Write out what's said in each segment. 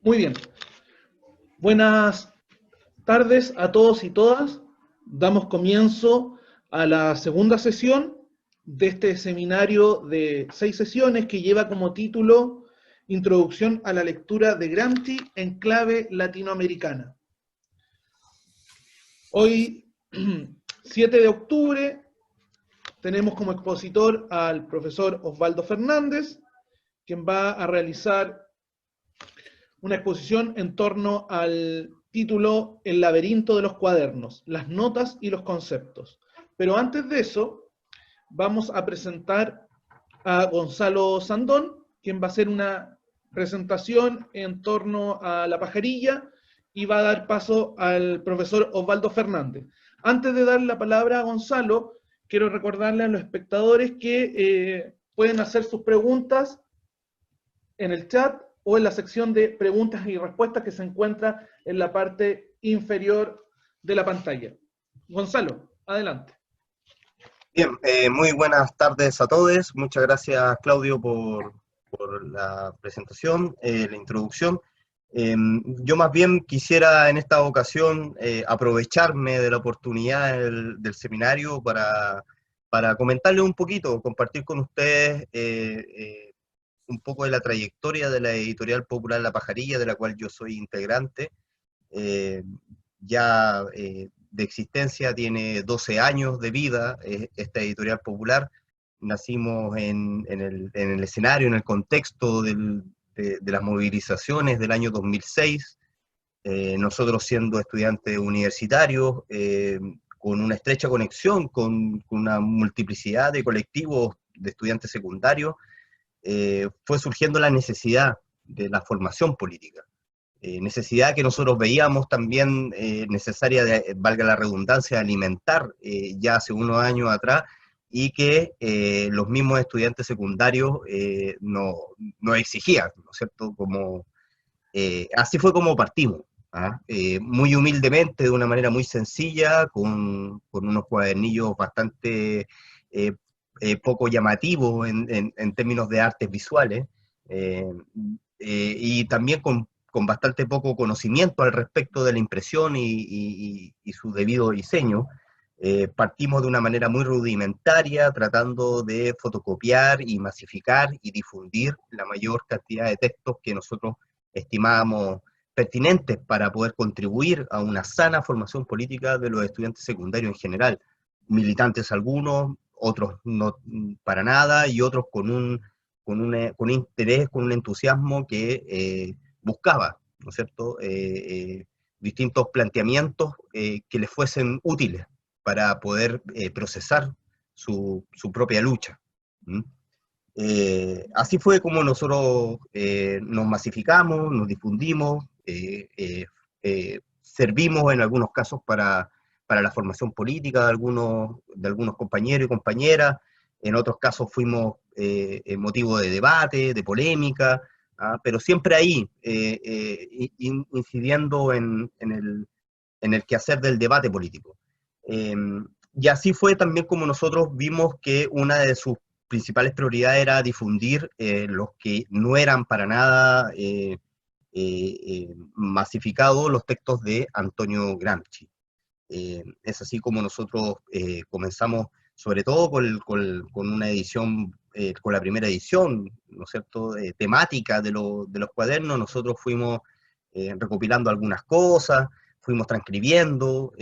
Muy bien. Buenas tardes a todos y todas. Damos comienzo a la segunda sesión de este seminario de 6 sesiones que lleva como título Introducción a la lectura de Gramsci en clave latinoamericana. Hoy, 7 de octubre, tenemos como expositor al profesor Osvaldo Fernández, quien va a realizar una exposición en torno al título El laberinto de los cuadernos, las notas y los conceptos. Pero antes de eso, vamos a presentar a Gonzalo Sandón, quien va a hacer una presentación en torno a la pajarilla y va a dar paso al profesor Osvaldo Fernández. Antes de dar la palabra a Gonzalo, quiero recordarle a los espectadores que pueden hacer sus preguntas en el chat o en la sección de preguntas y respuestas que se encuentra en la parte inferior de la pantalla. Gonzalo, adelante. Bien, muy buenas tardes a todos. Muchas gracias, Claudio, por la presentación, la introducción. Yo más bien quisiera en esta ocasión aprovecharme de la oportunidad del seminario para comentarles un poquito, compartir con ustedes un poco de la trayectoria de la Editorial Popular La Pajarilla, de la cual yo soy integrante. Ya de existencia tiene 12 años de vida esta Editorial Popular. Nacimos en el escenario, en el contexto de las movilizaciones del año 2006, nosotros siendo estudiantes universitarios, con una estrecha conexión con una multiplicidad de colectivos de estudiantes secundarios, fue surgiendo la necesidad de la formación política. Necesidad que nosotros veíamos también necesaria, valga la redundancia, de alimentar ya hace unos años atrás, y que los mismos estudiantes secundarios no exigían, ¿no es cierto? Así fue como partimos, ¿ah? Muy humildemente, de una manera muy sencilla, con unos cuadernillos bastante poco llamativos en términos de artes visuales, y también con bastante poco conocimiento al respecto de la impresión y su debido diseño. Partimos de una manera muy rudimentaria, tratando de fotocopiar y masificar y difundir la mayor cantidad de textos que nosotros estimábamos pertinentes para poder contribuir a una sana formación política de los estudiantes secundarios en general, militantes algunos, otros no para nada, y otros con un interés, con un entusiasmo que buscaba, ¿no es cierto?, distintos planteamientos que les fuesen útiles para poder procesar su propia lucha. ¿Mm? Así fue como nosotros nos masificamos, nos difundimos, servimos en algunos casos para la formación política de algunos compañeros y compañeras. En otros casos fuimos motivo de debate, de polémica, pero siempre ahí, incidiendo en el quehacer del debate político. Y así fue también como nosotros vimos que una de sus principales prioridades era difundir los que no eran para nada masificados, los textos de Antonio Gramsci. Es así como nosotros comenzamos, sobre todo con una edición, con la primera edición, ¿no es cierto?, temática de los cuadernos. Nosotros fuimos recopilando algunas cosas, fuimos transcribiendo,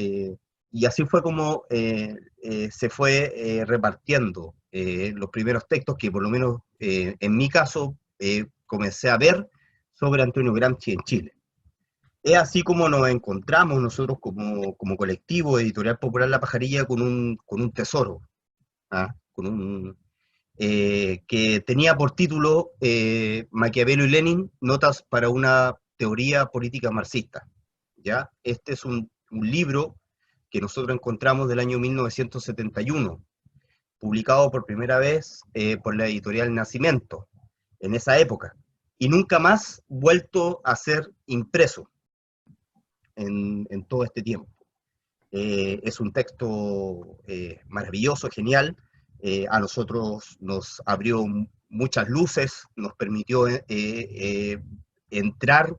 y así fue como se fue repartiendo los primeros textos que, por lo menos en mi caso, comencé a ver sobre Antonio Gramsci en Chile. Es así como nos encontramos nosotros como colectivo Editorial Popular La Pajarilla con un tesoro, que tenía por título Maquiavelo y Lenin, notas para una teoría política marxista. ¿Ya? Este es un libro que nosotros encontramos del año 1971, publicado por primera vez por la editorial Nacimiento, en esa época, y nunca más vuelto a ser impreso en todo este tiempo. Es un texto maravilloso, genial, a nosotros nos abrió muchas luces, nos permitió entrar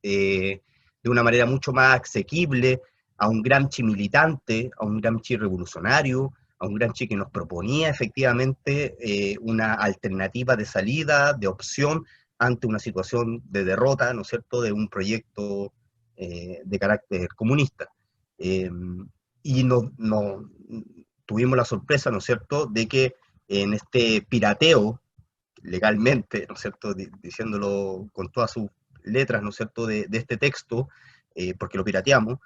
de una manera mucho más asequible a un Gramsci militante, a un Gramsci revolucionario, a un Gramsci que nos proponía efectivamente una alternativa de salida, de opción, ante una situación de derrota, ¿no es cierto?, de un proyecto de carácter comunista. Y tuvimos la sorpresa, ¿no es cierto?, de que en este pirateo, legalmente, ¿no es cierto?, diciéndolo con todas sus letras, ¿no es cierto?, de este texto, porque lo pirateamos,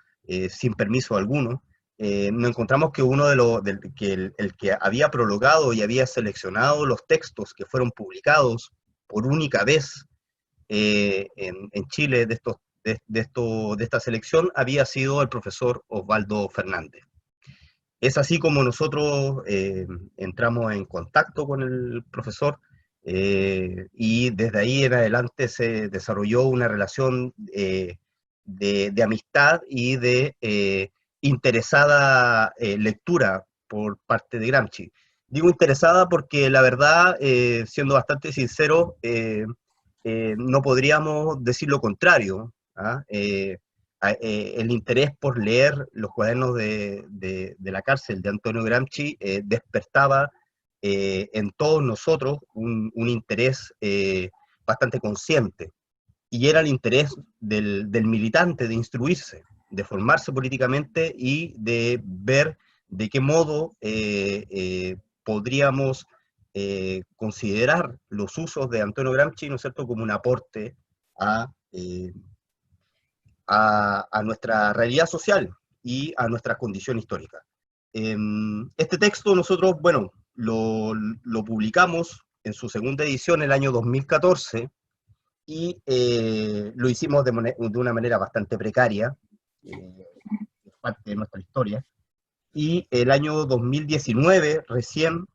sin permiso alguno, nos encontramos que el que había prologado y había seleccionado los textos que fueron publicados por única vez en Chile de esta selección había sido el profesor Osvaldo Fernández. Es así como nosotros entramos en contacto con el profesor y desde ahí en adelante se desarrolló una relación de amistad y de interesada lectura por parte de Gramsci. Digo interesada porque la verdad, siendo bastante sincero, no podríamos decir lo contrario. ¿Ah? El interés por leer los cuadernos de la cárcel de Antonio Gramsci despertaba en todos nosotros un interés bastante consciente, y era el interés del militante de instruirse, de formarse políticamente y de ver de qué modo podríamos considerar los usos de Antonio Gramsci, ¿no es cierto?, como un aporte a nuestra realidad social y a nuestra condición histórica. Este texto nosotros, bueno, lo publicamos en su segunda edición el año 2014 y lo hicimos de una manera bastante precaria, es parte de nuestra historia, y el año 2019 recién,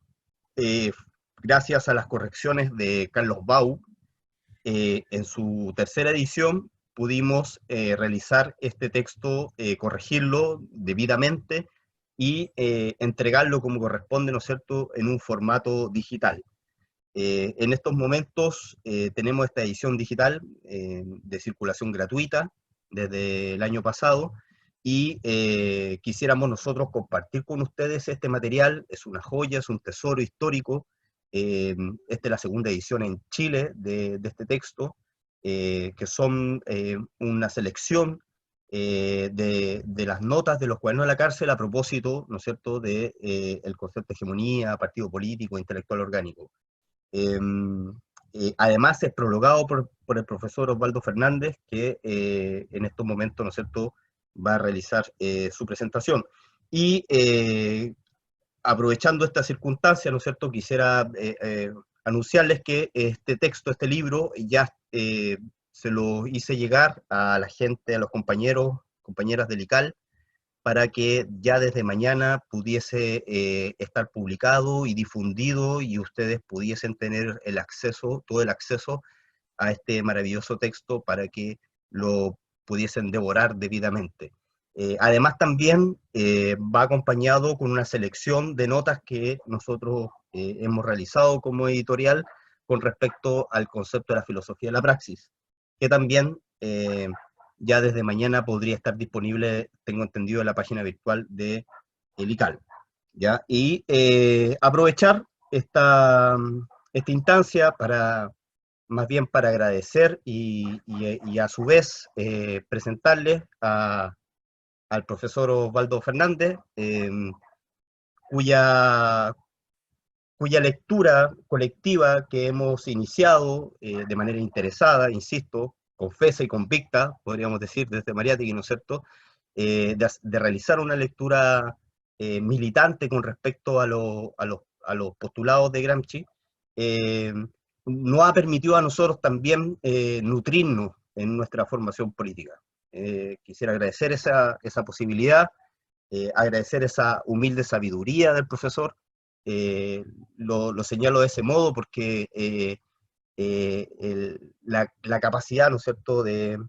gracias a las correcciones de Carlos Bau, en su tercera edición pudimos realizar este texto, corregirlo debidamente y entregarlo como corresponde, ¿no es cierto?, en un formato digital. En estos momentos tenemos esta edición digital de circulación gratuita desde el año pasado y quisiéramos nosotros compartir con ustedes este material. Es una joya, es un tesoro histórico. Esta es la segunda edición en Chile de este texto, que son una selección de las notas de los cuadernos de la cárcel a propósito, ¿no es cierto?, de el concepto de hegemonía, partido político, intelectual orgánico. Además es prologado por el profesor Osvaldo Fernández, que en estos momentos, ¿no es cierto?, va a realizar su presentación. Y aprovechando esta circunstancia, ¿no es cierto?, quisiera anunciarles que este texto, este libro, ya se lo hice llegar a la gente, a los compañeros, compañeras del ICAL, para que ya desde mañana pudiese estar publicado y difundido y ustedes pudiesen tener el acceso, todo el acceso a este maravilloso texto para que lo pudiesen devorar debidamente. Además también va acompañado con una selección de notas que nosotros hemos realizado como editorial con respecto al concepto de la filosofía de la praxis, que también ya desde mañana podría estar disponible, tengo entendido, en la página virtual de el ICAL. ¿Ya? Y aprovechar esta instancia para, más bien para agradecer y a su vez presentarles al profesor Osvaldo Fernández, cuya lectura colectiva que hemos iniciado de manera interesada, insisto, confesa y convicta, podríamos decir, desde Mariátegui, ¿no es cierto?, de realizar una lectura militante con respecto a los postulados de Gramsci, nos ha permitido a nosotros también nutrirnos en nuestra formación política. Quisiera agradecer esa posibilidad, agradecer esa humilde sabiduría del profesor. Lo señalo de ese modo porque la capacidad, ¿no es cierto?, de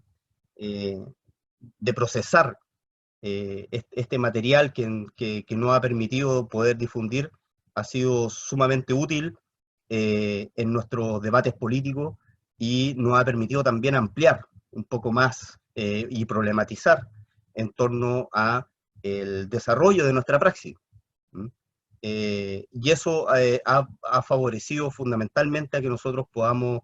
procesar este material que nos ha permitido poder difundir ha sido sumamente útil en nuestros debates políticos y nos ha permitido también ampliar un poco más y problematizar en torno a el desarrollo de nuestra praxis. Y eso ha favorecido fundamentalmente a que nosotros podamos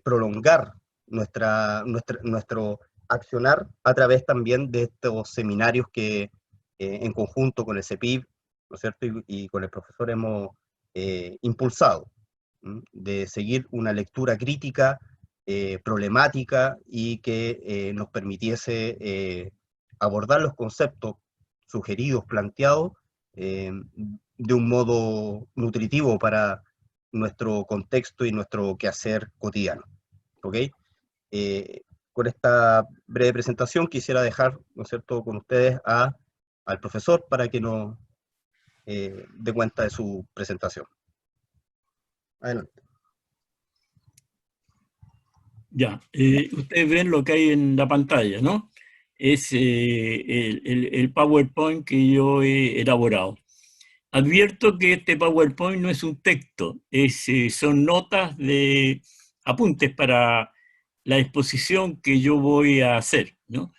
prolongar nuestro accionar a través también de estos seminarios que en conjunto con el CEPIB, ¿no es cierto? Y con el profesor hemos impulsado, de seguir una lectura crítica, problemática, y que nos permitiese abordar los conceptos sugeridos, planteados, de un modo nutritivo para nuestro contexto y nuestro quehacer cotidiano. ¿Ok? Con esta breve presentación quisiera dejar, ¿no es cierto?, con ustedes al profesor para que nos dé cuenta de su presentación. Adelante. Ya, ustedes ven lo que hay en la pantalla, ¿no? Es el PowerPoint que yo he elaborado. Advierto que este PowerPoint no es un texto, son notas de apuntes para la exposición que yo voy a hacer, ¿no?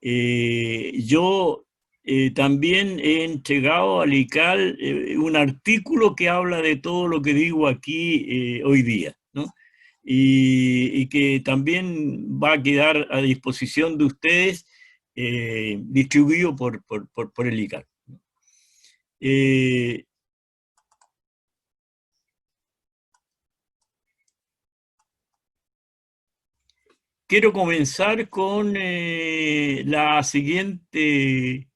Yo también he entregado al ICAL un artículo que habla de todo lo que digo aquí hoy día, ¿no? Y que también va a quedar a disposición de ustedes, distribuido por el ICAL. Quiero comenzar con la siguiente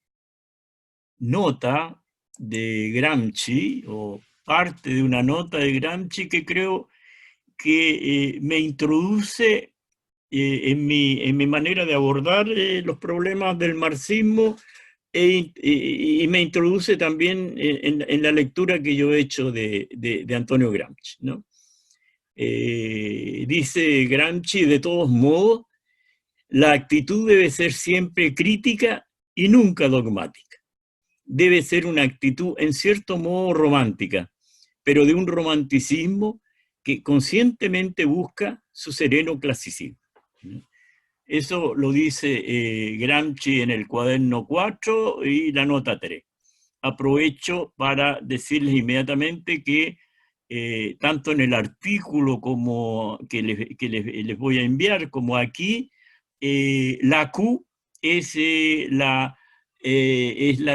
nota de Gramsci, o parte de una nota de Gramsci que creo que me introduce en mi manera de abordar los problemas del marxismo, y me introduce también en la lectura que yo he hecho de Antonio Gramsci, ¿no? Dice Gramsci: de todos modos, la actitud debe ser siempre crítica y nunca dogmática. Debe ser una actitud en cierto modo romántica, pero de un romanticismo que conscientemente busca su sereno clasicismo. Eso lo dice Gramsci en el cuaderno 4 y la nota 3. Aprovecho para decirles inmediatamente que tanto en el artículo como que les voy a enviar, como aquí, la Q es la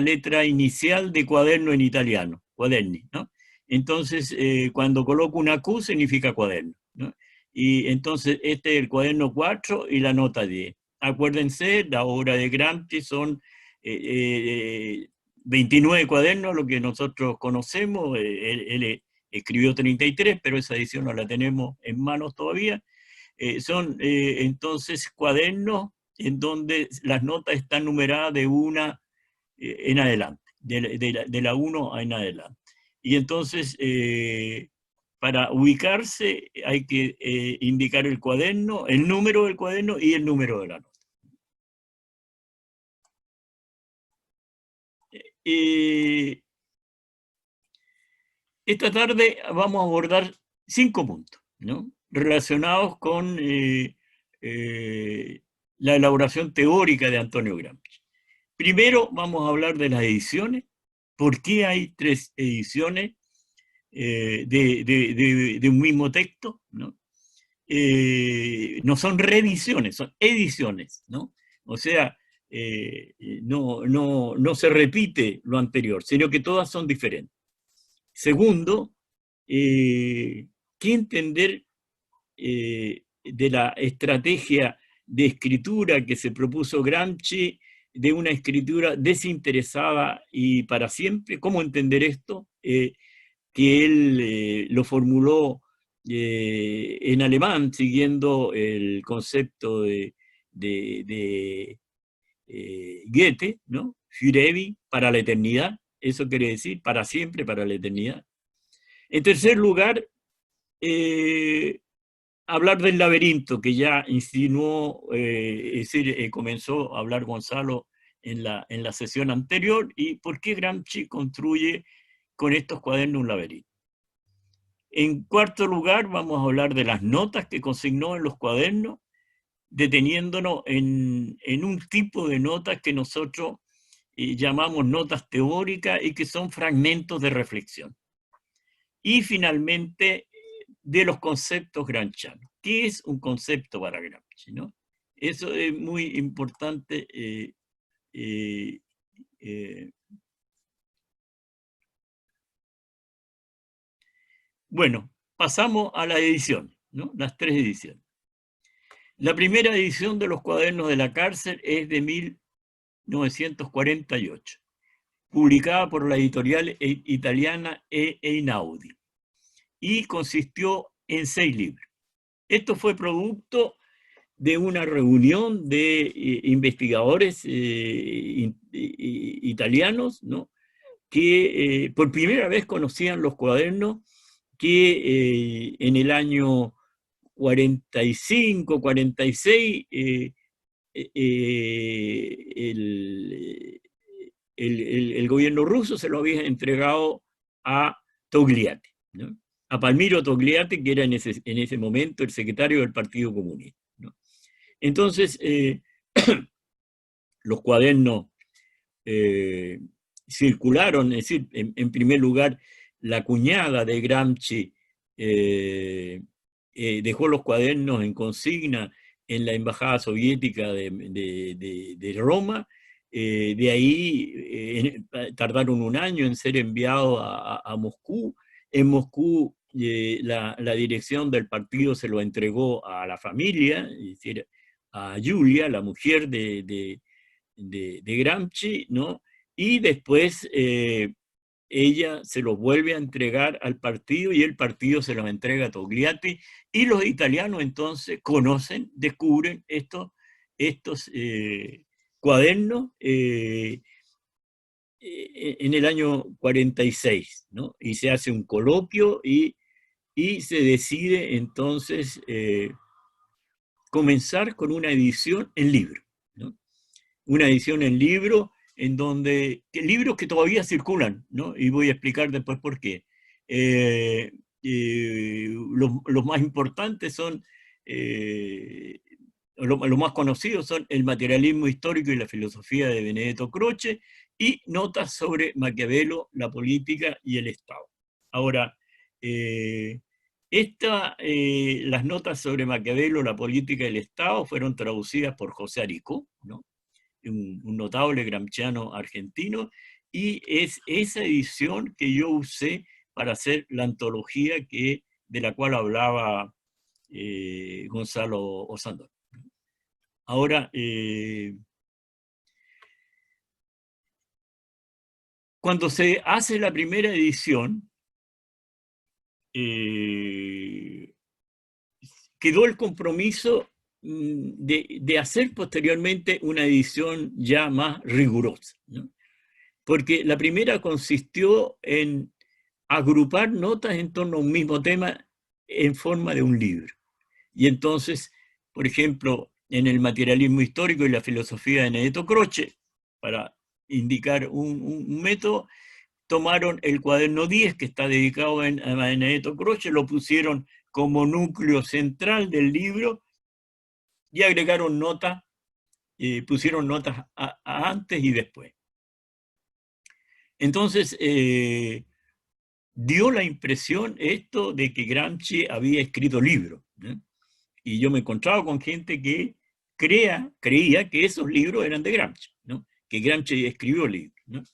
letra inicial de cuaderno en italiano, quaderni, ¿no? Entonces, cuando coloco una Q significa cuaderno, ¿no? Y entonces este es el cuaderno 4 y la nota 10. Acuérdense, la obra de Gramsci son 29 cuadernos, lo que nosotros conocemos. Él escribió 33, pero esa edición no la tenemos en manos todavía. Son entonces cuadernos en donde las notas están numeradas de una en adelante, de la 1 en adelante. Y entonces, para ubicarse hay que indicar el cuaderno, el número del cuaderno y el número de la nota. Esta tarde vamos a abordar 5 puntos, ¿no?, relacionados con la elaboración teórica de Antonio Gramsci. Primero vamos a hablar de las ediciones. ¿Por qué hay 3 ediciones de un mismo texto, ¿no? No son reediciones, son ediciones, ¿no? O sea, no se repite lo anterior, sino que todas son diferentes. Segundo, ¿qué entender de la estrategia de escritura que se propuso Gramsci, de una escritura desinteresada y para siempre? ¿Cómo entender esto? Que él lo formuló en alemán, siguiendo el concepto de Goethe, ¿no? Für ewig, para la eternidad. Eso quiere decir para siempre, para la eternidad. En tercer lugar, hablar del laberinto, que ya insinuó, es decir, comenzó a hablar Gonzalo en la sesión anterior, y por qué Gramsci construye con estos cuadernos un laberinto. En cuarto lugar, vamos a hablar de las notas que consignó en los cuadernos, deteniéndonos en un tipo de notas que nosotros llamamos notas teóricas y que son fragmentos de reflexión. Y finalmente, de los conceptos gramscianos. ¿Qué es un concepto para Gramsci, ¿no? Eso es muy importante. Bueno, pasamos a la edición, ¿no? Las 3 ediciones. La primera edición de los Cuadernos de la Cárcel es de 1948, publicada por la editorial italiana Einaudi, y consistió en 6 libros. Esto fue producto de una reunión de investigadores italianos, ¿no? Que por primera vez conocían los cuadernos, que en el año 45, 46, el gobierno ruso se lo había entregado a Togliatti, ¿no? A Palmiro Togliatti, que era en ese momento el secretario del Partido Comunista, ¿no? Entonces, los cuadernos circularon, es decir, en primer lugar, la cuñada de Gramsci dejó los cuadernos en consigna en la embajada soviética de Roma. De ahí tardaron un año en ser enviados a Moscú. En Moscú la dirección del partido se lo entregó a la familia, es decir, a Julia, la mujer de Gramsci, ¿no? Y después ella se los vuelve a entregar al partido y el partido se los entrega a Togliatti, y los italianos entonces conocen, descubren estos cuadernos en el año 46, ¿no? Y se hace un coloquio y se decide entonces comenzar con una edición en libro, ¿no? Una edición en libro en donde, libros que todavía circulan, ¿no? Y voy a explicar después por qué. Los más importantes son, los más conocidos son El materialismo histórico y la filosofía de Benedetto Croce, y Notas sobre Maquiavelo, la política y el Estado. Ahora, las notas sobre Maquiavelo, la política y el Estado fueron traducidas por José Aricó, ¿no? Un notable gramsciano argentino, y es esa edición que yo usé para hacer la antología de la cual hablaba Gonzalo Osandón. Ahora, cuando se hace la primera edición, quedó el compromiso de hacer posteriormente una edición ya más rigurosa, ¿no? Porque la primera consistió en agrupar notas en torno a un mismo tema en forma de un libro. Y entonces, por ejemplo, en el materialismo histórico y la filosofía de Benedetto Croce, para indicar un método, tomaron el cuaderno 10, que está dedicado a Benedetto Croce, lo pusieron como núcleo central del libro y agregaron notas, pusieron notas a antes y después. Entonces, dio la impresión esto de que Gramsci había escrito libros, ¿no? Y yo me encontraba con gente que creía que esos libros eran de Gramsci, ¿no? Que Gramsci escribió libros, ¿no?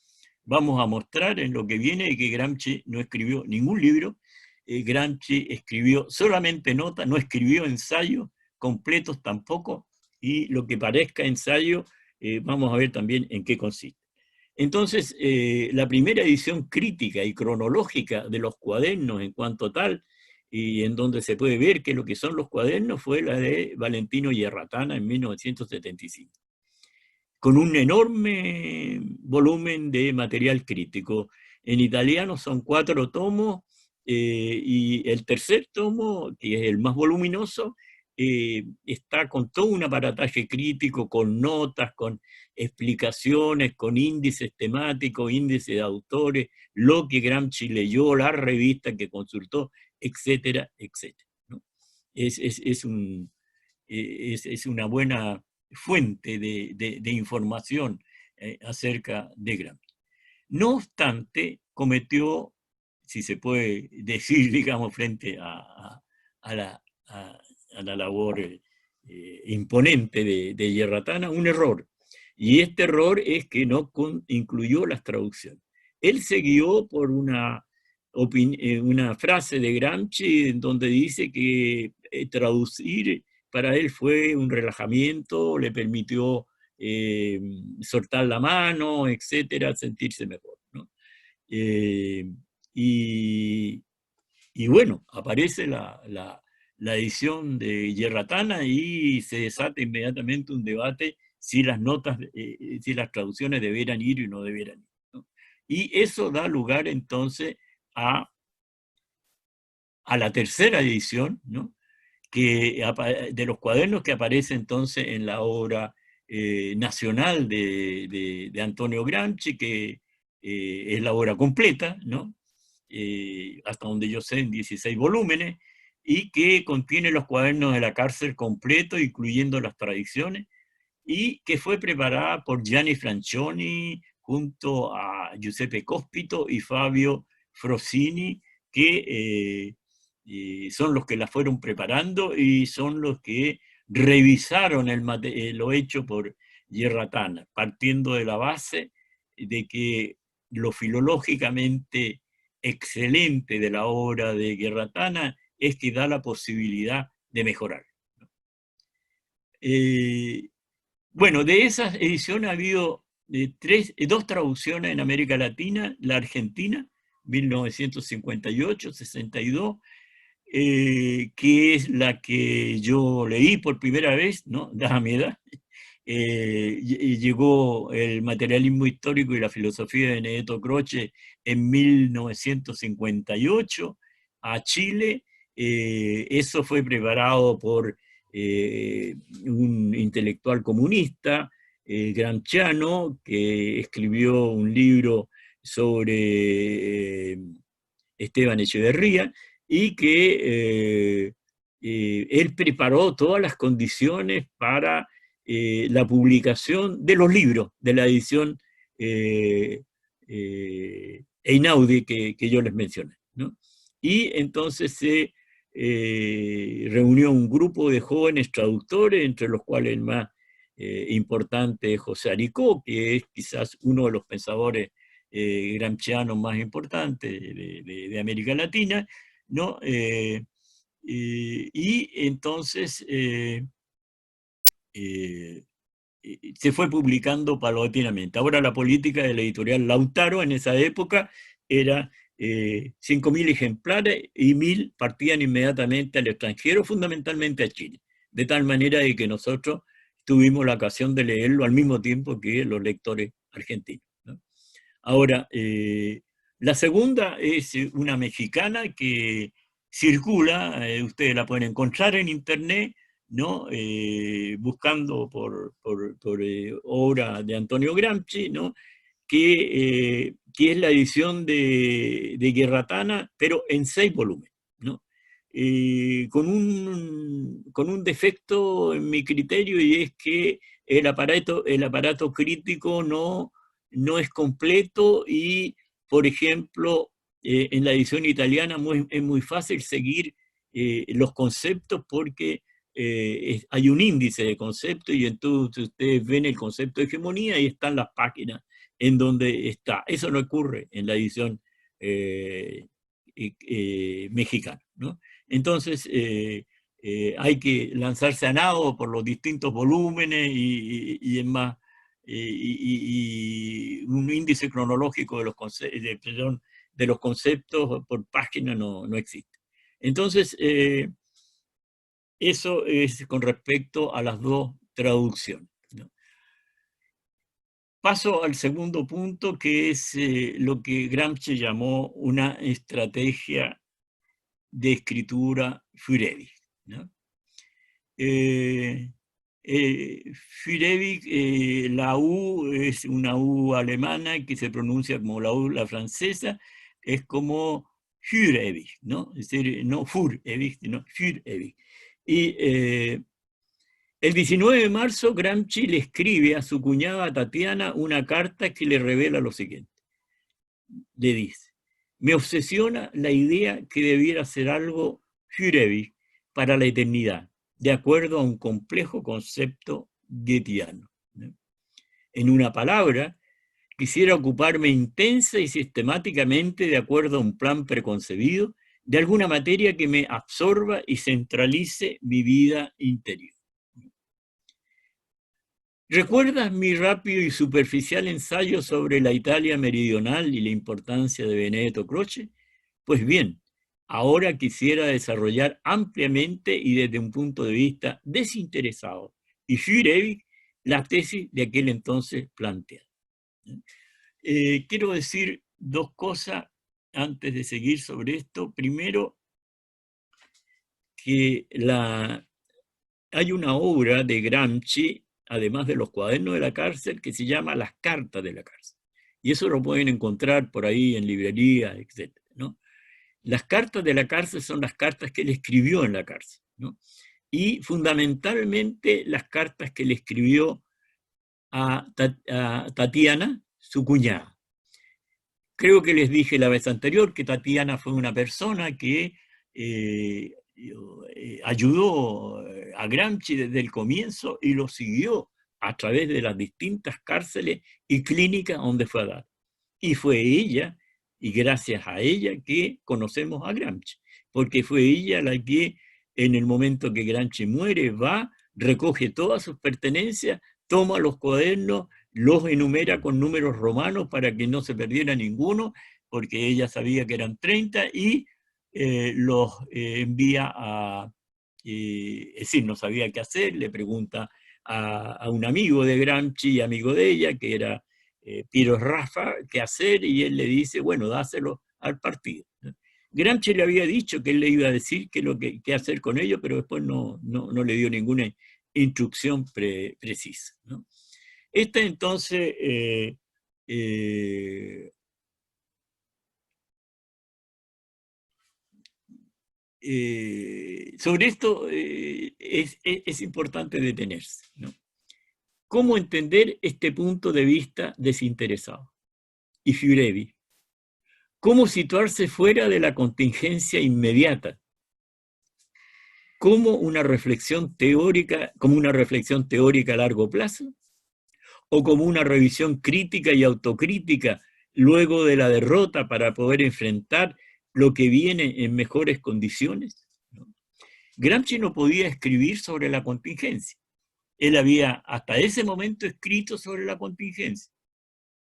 Vamos a mostrar en lo que viene que Gramsci no escribió ningún libro. Gramsci escribió solamente notas, no escribió ensayos completos tampoco, y lo que parezca ensayo, vamos a ver también en qué consiste. Entonces, la primera edición crítica y cronológica de los cuadernos en cuanto tal, y en donde se puede ver qué es lo que son los cuadernos, fue la de Valentino Yerratana en 1975, con un enorme volumen de material crítico. En italiano son 4 tomos, y el tercer tomo, que es el más voluminoso, está con todo un aparataje crítico, con notas, con explicaciones, con índices temáticos, índices de autores, lo que Gramsci leyó, la revista que consultó, etcétera, etcétera, ¿no? Es es una buena fuente de información acerca de Gramsci. No obstante, cometió, si se puede decir, digamos, frente a la labor imponente de Yerratana, un error. Y este error es que no incluyó las traducciones. Él se guió por una frase de Gramsci en donde dice que traducir para él fue un relajamiento, le permitió soltar la mano, etcétera, sentirse mejor, ¿no? Y bueno, aparece la edición de Yerratana y se desata inmediatamente un debate si las notas, si las traducciones debieran ir y no debieran ir, ¿no? Y eso da lugar entonces a la tercera edición, ¿no? De los cuadernos que aparece entonces en la obra nacional de Antonio Gramsci, que es la obra completa, ¿no? Hasta donde yo sé, en 16 volúmenes, y que contiene los cuadernos de la cárcel completo, incluyendo las tradiciones, y que fue preparada por Gianni Francioni junto a Giuseppe Cospito y Fabio Frosini, que son los que la fueron preparando y son los que revisaron lo hecho por Yerratana, partiendo de la base de que lo filológicamente excelente de la obra de Yerratana es que da la posibilidad de mejorar. Bueno, de esas ediciones ha habido dos traducciones en América Latina, la Argentina, 1958-62, que es la que yo leí por primera vez, ¿no? Dada mi edad. Llegó el materialismo histórico y la filosofía de Benedetto Croce en 1958 a Chile. Eso fue preparado por un intelectual comunista, gramsciano, que escribió un libro sobre Esteban Echeverría, y que él preparó todas las condiciones para la publicación de los libros, de la edición Einaudi que yo les mencioné, ¿no? Y entonces se reunió un grupo de jóvenes traductores, entre los cuales el más importante es José Aricó, que es quizás uno de los pensadores gramscianos más importantes de América Latina, ¿no? Y entonces se fue publicando paulatinamente. Ahora la política de la editorial Lautaro en esa época era 5.000 ejemplares y 1.000 partían inmediatamente al extranjero, fundamentalmente a Chile, de tal manera de que nosotros tuvimos la ocasión de leerlo al mismo tiempo que los lectores argentinos, ¿no? Ahora, la segunda es una mexicana que circula, ustedes la pueden encontrar en internet, ¿no? Buscando por obra de Antonio Gramsci, ¿no? Que es la edición de Yerratana, pero en 6 volúmenes, ¿no? Con un defecto en mi criterio, y es que el aparato crítico no es completo y, por ejemplo, en la edición italiana es muy fácil seguir los conceptos porque hay un índice de conceptos y entonces ustedes ven el concepto de hegemonía y están las páginas en donde está. Eso no ocurre en la edición mexicana, ¿no? Entonces, hay que lanzarse a nado por los distintos volúmenes y es más, y un índice cronológico de los conceptos por página no existe. Entonces, eso es con respecto a las dos traducciones, ¿no? Paso al segundo punto, que es lo que Gramsci llamó una estrategia de escritura Fürewig, ¿no? Fürewig, la U es una U alemana que se pronuncia como la U la francesa, es como Fürewig, ¿no? Es decir, no Fürewig, sino Fürewig. Y El 19 de marzo, Gramsci le escribe a su cuñada Tatiana una carta que le revela lo siguiente. Le dice: me obsesiona la idea que debiera ser algo Fürewig para la eternidad, de acuerdo a un complejo concepto goetheano. En una palabra, quisiera ocuparme intensa y sistemáticamente, de acuerdo a un plan preconcebido, de alguna materia que me absorba y centralice mi vida interior. ¿Recuerdas mi rápido y superficial ensayo sobre la Italia meridional y la importancia de Benedetto Croce? Pues bien, ahora quisiera desarrollar ampliamente y desde un punto de vista desinteresado y Fürewig la tesis de aquel entonces planteada. Quiero decir dos cosas antes de seguir sobre esto. Primero, que hay una obra de Gramsci, además de los cuadernos de la cárcel, que se llama Las cartas de la cárcel. Y eso lo pueden encontrar por ahí en librerías, etc., ¿no? Las cartas de la cárcel son las cartas que él escribió en la cárcel, ¿no? Y fundamentalmente las cartas que le escribió a Tatiana, su cuñada. Creo que les dije la vez anterior que Tatiana fue una persona que ayudó a Gramsci desde el comienzo y lo siguió a través de las distintas cárceles y clínicas donde fue a dar. Y fue ella, y gracias a ella, que conocemos a Gramsci, porque fue ella la que en el momento que Gramsci muere va, recoge todas sus pertenencias, toma los cuadernos, los enumera con números romanos para que no se perdiera ninguno, porque ella sabía que eran 30 y los envía a, es decir, no sabía qué hacer, le pregunta a un amigo de Gramsci, amigo de ella, que era Piero Rafa, qué hacer, y él le dice, bueno, dáselo al partido. Gramsci le había dicho que él le iba a decir qué hacer con ello, pero después no le dio ninguna instrucción precisa, ¿no? Esta entonces sobre esto es importante detenerse, ¿no? ¿Cómo entender este punto de vista desinteresado? Y Fürewig. ¿Cómo situarse fuera de la contingencia inmediata? ¿Como una reflexión teórica a largo plazo? ¿O como una revisión crítica y autocrítica luego de la derrota para poder enfrentar lo que viene en mejores condiciones? Gramsci no podía escribir sobre la contingencia. Él había hasta ese momento escrito sobre la contingencia.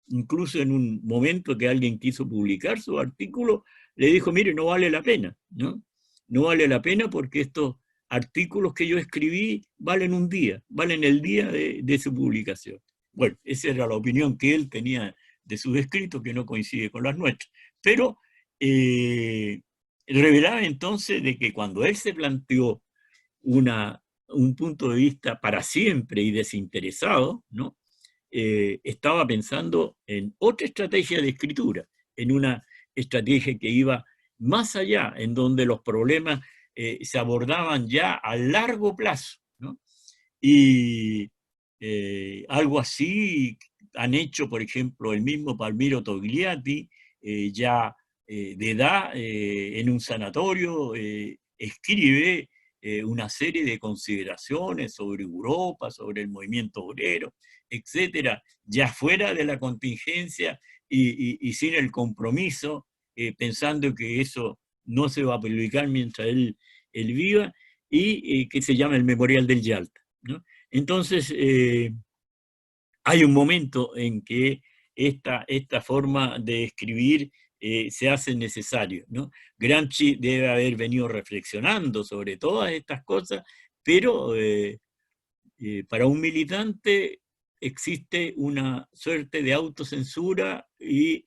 Incluso en un momento que alguien quiso publicar su artículo, le dijo, mire, no vale la pena, ¿no? No vale la pena porque estos artículos que yo escribí valen un día, valen el día de su publicación. Bueno, esa era la opinión que él tenía de sus escritos, que no coincide con las nuestras. Pero revelaba entonces de que cuando él se planteó un punto de vista para siempre y desinteresado, ¿no? Estaba pensando en otra estrategia de escritura, en una estrategia que iba más allá, en donde los problemas se abordaban ya a largo plazo, ¿no? Y algo así han hecho, por ejemplo, el mismo Palmiro Togliatti, ya de edad, en un sanatorio, escribe una serie de consideraciones sobre Europa, sobre el movimiento obrero, etcétera, ya fuera de la contingencia y sin el compromiso, pensando que eso no se va a publicar mientras él viva, y que se llama el Memorial del Yalta, ¿no? Entonces, hay un momento en que esta forma de escribir se hace necesario, ¿no? Gramsci debe haber venido reflexionando sobre todas estas cosas, pero para un militante existe una suerte de autocensura y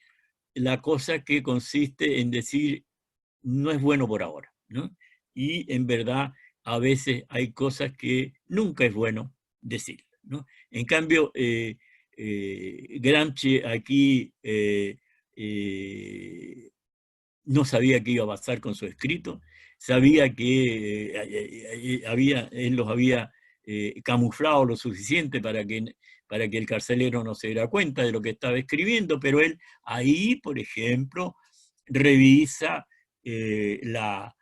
la cosa que consiste en decir no es bueno por ahora, ¿no? Y en verdad a veces hay cosas que nunca es bueno decir, ¿no? En cambio, Gramsci aquí no sabía qué iba a pasar con su escrito, sabía que él los había camuflado lo suficiente para que el carcelero no se diera cuenta de lo que estaba escribiendo, pero él ahí, por ejemplo, revisa la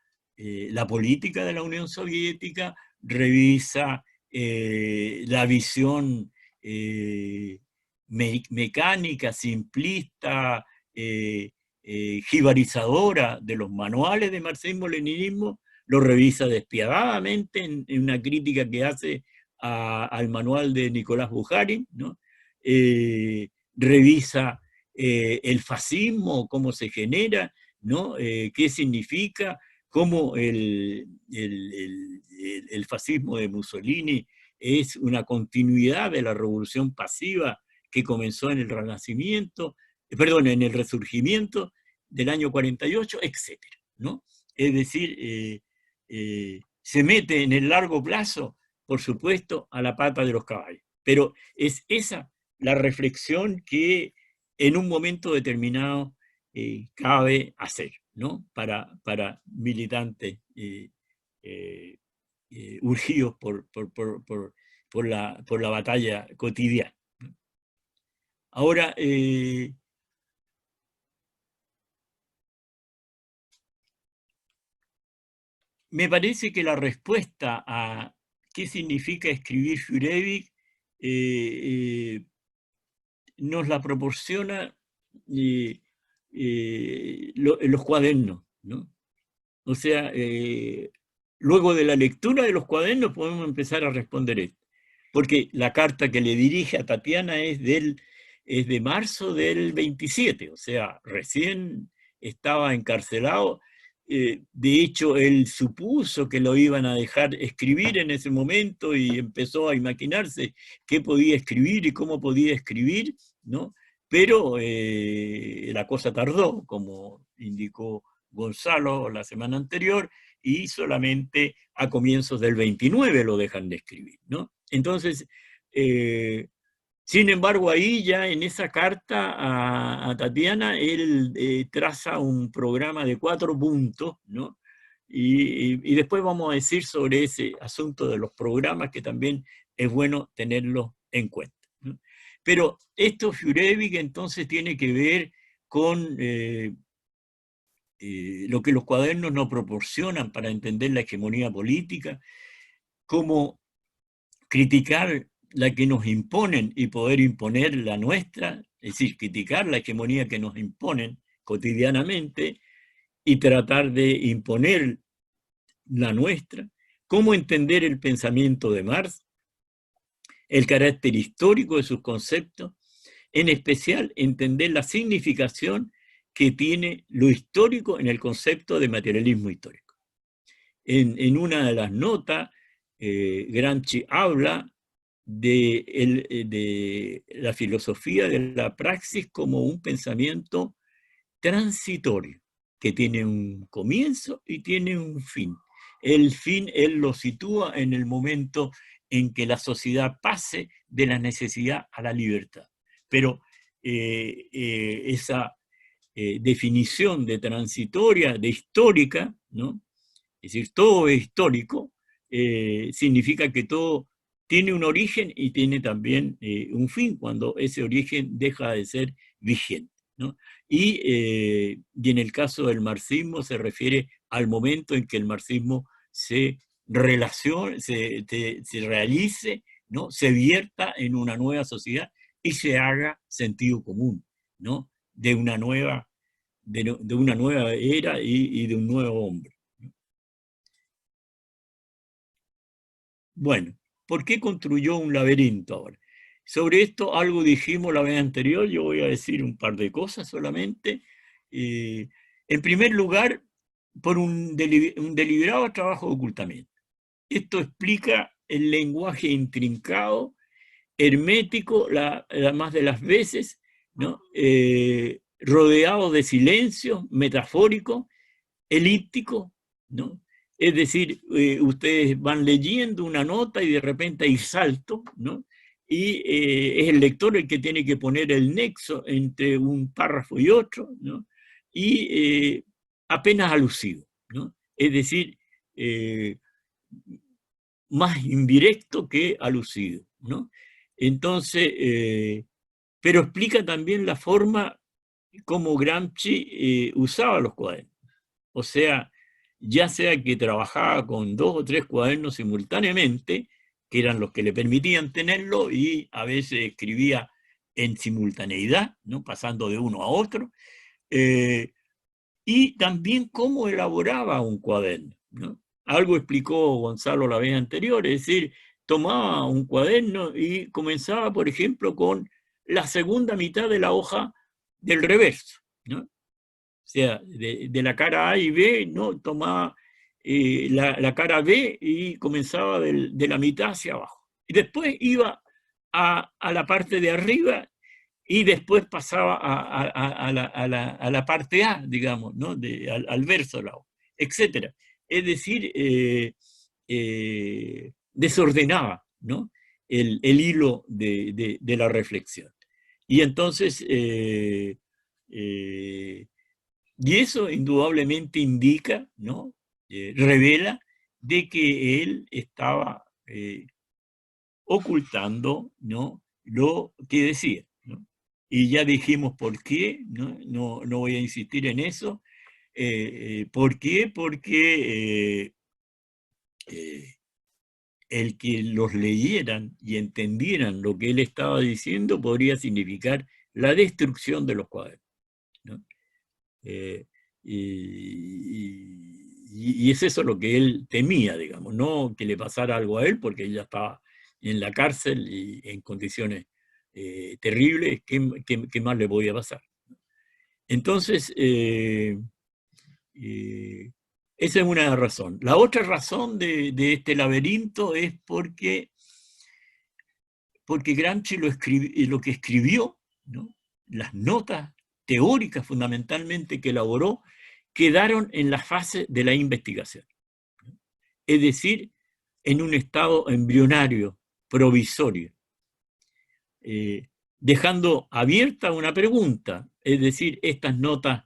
política de la Unión Soviética, revisa la visión mecánica, simplista, jibarizadora de los manuales de marxismo-leninismo, lo revisa despiadadamente en una crítica que hace al manual de Nicolás Bukharin, ¿no? Revisa el fascismo, cómo se genera, ¿no? Qué significa, cómo el fascismo de Mussolini es una continuidad de la revolución pasiva que comenzó en el Renacimiento, en el Resurgimiento del año 48, etc., ¿no? Es decir, se mete en el largo plazo, por supuesto, a la pata de los caballos. Pero es esa la reflexión que en un momento determinado cabe hacer, ¿no? Para militantes urgidos por la batalla cotidiana. Ahora, me parece que la respuesta a qué significa escribir Jurevich nos la proporciona los cuadernos, ¿no? O sea, luego de la lectura de los cuadernos podemos empezar a responder esto. Porque la carta que le dirige a Tatiana es de marzo del 27, o sea, recién estaba encarcelado. De hecho, él supuso que lo iban a dejar escribir en ese momento y empezó a imaginarse qué podía escribir y cómo podía escribir, ¿no? Pero la cosa tardó, como indicó Gonzalo la semana anterior, y solamente a comienzos del 29 lo dejan de escribir, ¿no? Entonces, sin embargo, ahí ya en esa carta a Tatiana, él traza un programa de 4 puntos, ¿no? Y después vamos a decir sobre ese asunto de los programas, que también es bueno tenerlo en cuenta, ¿no? Pero esto, Jurevich, entonces tiene que ver con lo que los cuadernos nos proporcionan para entender la hegemonía política, cómo criticar la que nos imponen y poder imponer la nuestra, es decir, criticar la hegemonía que nos imponen cotidianamente y tratar de imponer la nuestra, cómo entender el pensamiento de Marx, el carácter histórico de sus conceptos, en especial entender la significación que tiene lo histórico en el concepto de materialismo histórico. En una de las notas, Gramsci habla de la filosofía de la praxis como un pensamiento transitorio, que tiene un comienzo y tiene un fin. El fin él lo sitúa en el momento en que la sociedad pase de la necesidad a la libertad. Pero esa definición de transitoria, de histórica, ¿no? Es decir, todo es histórico, significa que todo tiene un origen y tiene también un fin, cuando ese origen deja de ser vigente, ¿no? Y en el caso del marxismo se refiere al momento en que el marxismo se relacione, se realice, ¿no? Se vierta en una nueva sociedad y se haga sentido común, ¿no? De una nueva era y de un nuevo hombre. Bueno, ¿por qué construyó un laberinto ahora? Sobre esto algo dijimos la vez anterior, yo voy a decir un par de cosas solamente. En primer lugar, por un deliberado trabajo de ocultamiento. Esto explica el lenguaje intrincado, hermético, más de las veces, ¿no? Rodeado de silencio, metafórico, elíptico, ¿no? Es decir, ustedes van leyendo una nota y de repente hay salto, ¿no? Y es el lector el que tiene que poner el nexo entre un párrafo y otro, ¿no? Y apenas alusivo, ¿no? Es decir, más indirecto que alusivo, ¿no? Entonces, pero explica también la forma como Gramsci usaba los cuadernos. O sea, ya sea que trabajaba con 2 o 3 cuadernos simultáneamente, que eran los que le permitían tenerlo, y a veces escribía en simultaneidad, ¿no? Pasando de uno a otro, y también cómo elaboraba un cuaderno, ¿no? Algo explicó Gonzalo la vez anterior, es decir, tomaba un cuaderno y comenzaba, por ejemplo, con la segunda mitad de la hoja del reverso, ¿no? O sea, de la cara A y B, ¿no? Tomaba la cara B y comenzaba de la mitad hacia abajo. Y después iba a la parte de arriba y después pasaba a la parte A, digamos, ¿no? Al verso de la hoja, etc. Es decir, desordenaba, ¿no? El hilo de la reflexión. Y entonces, y eso indudablemente indica, ¿no? Revela de que él estaba ocultando, ¿no? Lo que decía, ¿no? Y ya dijimos por qué, ¿no? No voy a insistir en eso. ¿Por qué? Porque el que los leyeran y entendieran lo que él estaba diciendo podría significar la destrucción de los cuadernos, ¿no? Y es eso lo que él temía, digamos, no que le pasara algo a él, porque él ya estaba en la cárcel y en condiciones terribles. ¿Qué más le podía pasar? Entonces, esa es una razón. La otra razón de este laberinto es porque Gramsci lo que escribió, ¿no? Las notas teóricas fundamentalmente que elaboró, quedaron en la fase de la investigación. Es decir, en un estado embrionario, provisorio, dejando abierta una pregunta, es decir, estas notas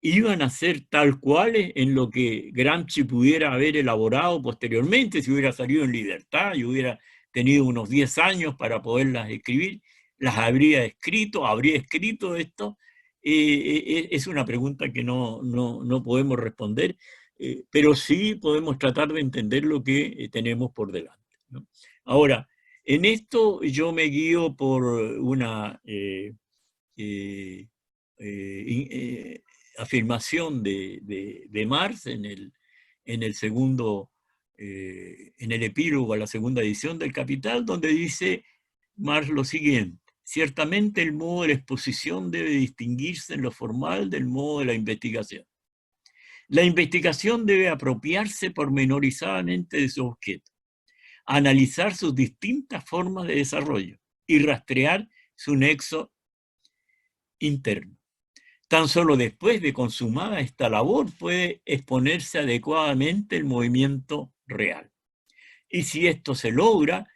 iban a ser tal cuales en lo que Gramsci pudiera haber elaborado posteriormente, si hubiera salido en libertad y hubiera tenido unos 10 años para poderlas escribir, las habría escrito esto. Es una pregunta que no podemos responder, pero sí podemos tratar de entender lo que tenemos por delante, ¿no? Ahora, en esto yo me guío por una afirmación de Marx en el segundo, en el epílogo a la segunda edición del Capital, donde dice Marx lo siguiente: ciertamente el modo de la exposición debe distinguirse en lo formal del modo de la investigación. La investigación debe apropiarse pormenorizadamente de su objeto, analizar sus distintas formas de desarrollo y rastrear su nexo interno. Tan solo después de consumada esta labor puede exponerse adecuadamente el movimiento real. Y si esto se logra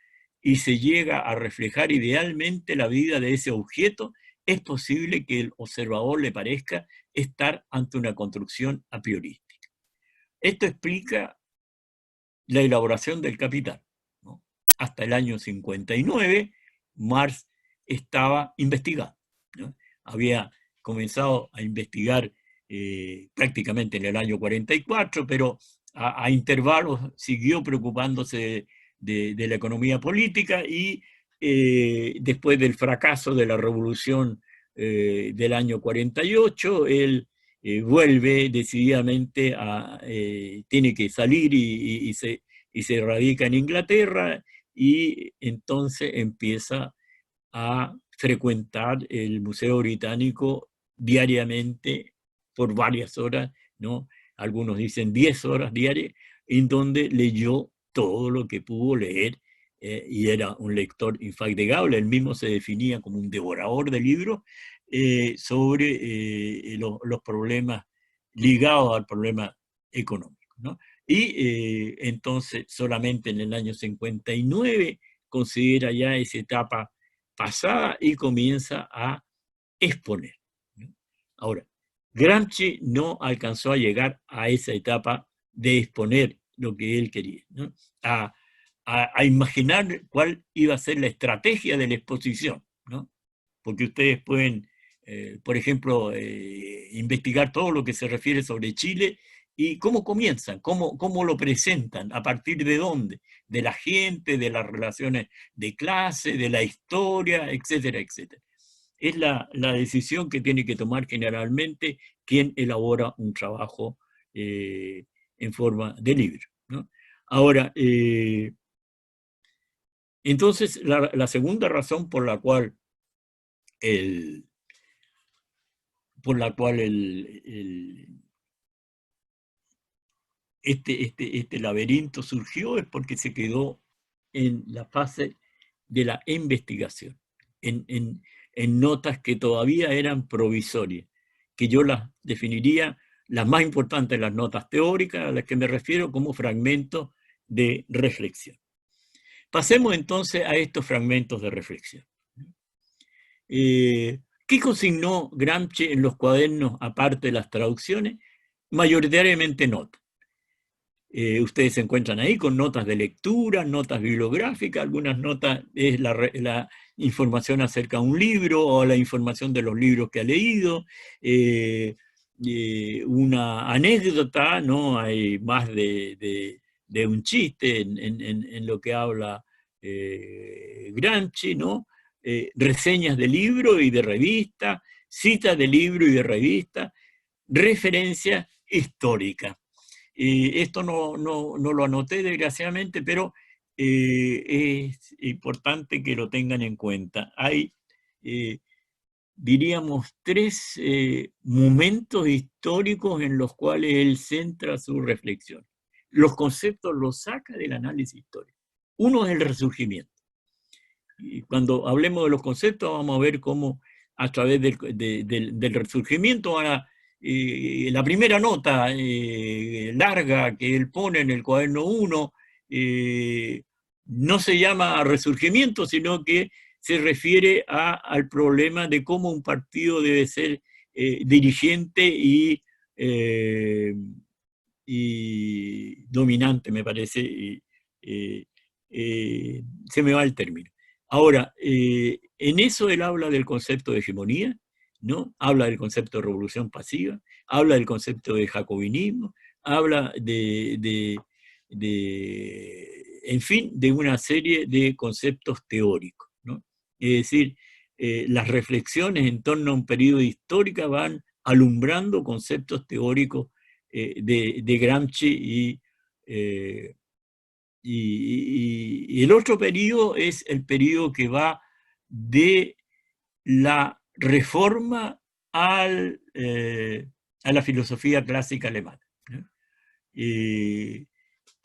y se llega a reflejar idealmente la vida de ese objeto, es posible que el observador le parezca estar ante una construcción a priorística. Esto explica la elaboración del Capital, ¿no? Hasta el año 59, Marx estaba investigando, ¿no? Había comenzado a investigar prácticamente en el año 44, pero a intervalos siguió preocupándose de la economía política, y después del fracaso de la revolución del año 48, él vuelve decididamente tiene que salir y se radica en Inglaterra, y entonces empieza a frecuentar el Museo Británico diariamente por varias horas, ¿no? Algunos dicen 10 horas diarias, en donde leyó todo lo que pudo leer, y era un lector infatigable. Él mismo se definía como un devorador de libros sobre los problemas ligados al problema económico, ¿no? Y entonces solamente en el año 59 considera ya esa etapa pasada y comienza a exponer, ¿no? Ahora, Gramsci no alcanzó a llegar a esa etapa de exponer lo que él quería, ¿no? A imaginar cuál iba a ser la estrategia de la exposición, ¿no? Porque ustedes pueden, por ejemplo, investigar todo lo que se refiere sobre Chile y cómo comienzan, cómo lo presentan, a partir de dónde, de la gente, de las relaciones de clase, de la historia, etcétera, etcétera. Es la decisión que tiene que tomar generalmente quien elabora un trabajo en forma de libro, ¿no? Ahora, entonces, la segunda razón por la cual este laberinto surgió es porque se quedó en la fase de la investigación, en notas que todavía eran provisorias, que yo las definiría, las más importantes, las notas teóricas, a las que me refiero como fragmentos de reflexión. Pasemos entonces a estos fragmentos de reflexión. ¿Qué consignó Gramsci en los cuadernos, aparte de las traducciones? Mayoritariamente notas. Ustedes se encuentran ahí con notas de lectura, notas bibliográficas, algunas notas es la información acerca de un libro o la información de los libros que ha leído, una anécdota, ¿no? Hay más de un chiste en lo que habla Gramsci, ¿no? Reseñas de libro y de revista, citas de libro y de revista, referencias históricas. Esto no lo anoté desgraciadamente, pero es importante que lo tengan en cuenta. Hay, diríamos, tres momentos históricos en los cuales él centra su reflexión. Los conceptos los saca del análisis histórico. Uno es el Resurgimiento. Y cuando hablemos de los conceptos vamos a ver cómo a través del Resurgimiento van a la primera nota larga que él pone en el cuaderno 1 no se llama Resurgimiento, sino que se refiere al problema de cómo un partido debe ser dirigente y dominante, me parece. Se me va el término. Ahora, en eso él habla del concepto de hegemonía, ¿no? Habla del concepto de revolución pasiva, habla del concepto de jacobinismo, habla en fin, de una serie de conceptos teóricos, ¿no? Es decir, las reflexiones en torno a un periodo histórico van alumbrando conceptos teóricos de Gramsci y el otro periodo es el periodo que va de la reforma a la filosofía clásica alemana, ¿no?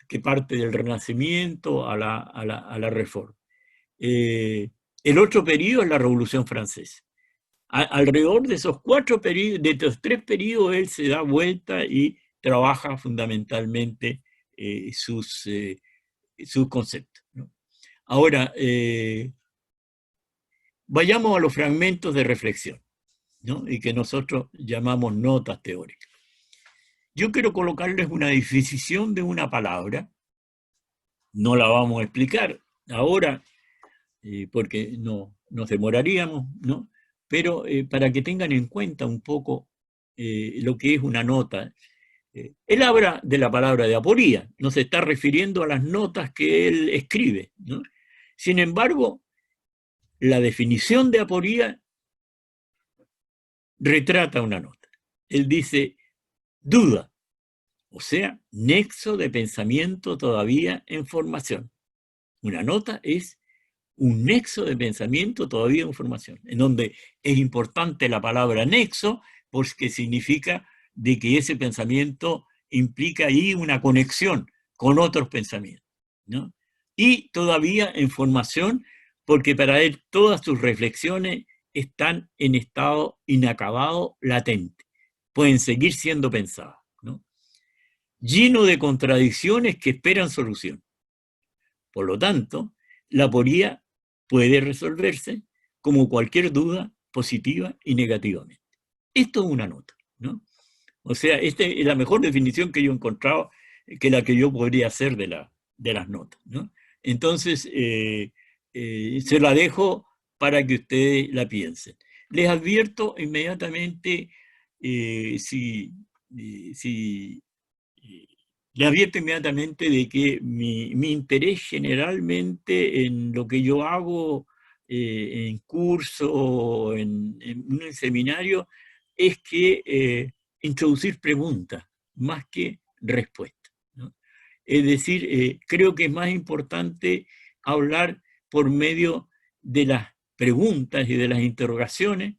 Que parte del Renacimiento a la reforma. El otro periodo es la Revolución Francesa. Alrededor de esos estos tres periodos, él se da vuelta y trabaja fundamentalmente sus conceptos, ¿no? Ahora, vayamos a los fragmentos de reflexión, ¿no? Y que nosotros llamamos notas teóricas. Yo quiero colocarles una definición de una palabra, no la vamos a explicar ahora, porque nos demoraríamos, ¿no? Pero para que tengan en cuenta un poco lo que es una nota. Él habla de la palabra de aporía, no se está refiriendo a las notas que él escribe, ¿no? Sin embargo, la definición de aporía retrata una nota. Él dice duda, o sea, nexo de pensamiento todavía en formación. Una nota es un nexo de pensamiento todavía en formación, en donde es importante la palabra nexo, porque significa de que ese pensamiento implica ahí una conexión con otros pensamientos, ¿no? Y todavía en formación, porque para él todas sus reflexiones están en estado inacabado, latente. Pueden seguir siendo pensadas, ¿no? Lleno de contradicciones que esperan solución. Por lo tanto, la aporía puede resolverse como cualquier duda, positiva y negativamente. Esto es una nota, ¿no? O sea, esta es la mejor definición que yo he encontrado que la que yo podría hacer de las notas, ¿no? Entonces, se la dejo para que ustedes la piensen. Les advierto inmediatamente, les advierto inmediatamente de que mi interés generalmente en lo que yo hago en curso o en un seminario es que introducir preguntas más que respuestas, ¿no? Es decir, creo que es más importante hablar por medio de las preguntas y de las interrogaciones,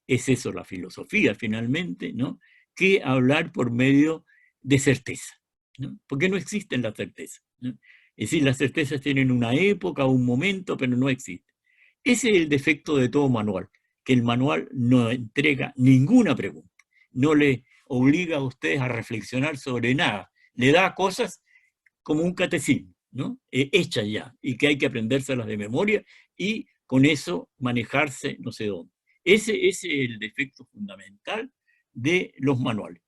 es eso la filosofía finalmente, ¿no?, que hablar por medio de certeza, ¿no? Porque no existen las certezas, ¿no? Es decir, las certezas tienen una época, un momento, pero no existen. Ese es el defecto de todo manual, que el manual no entrega ninguna pregunta, no le obliga a ustedes a reflexionar sobre nada, le da cosas como un catecismo, ¿no? Hechas ya, y que hay que aprendérselas de memoria y con eso manejarse no sé dónde. Ese es el defecto fundamental de los manuales,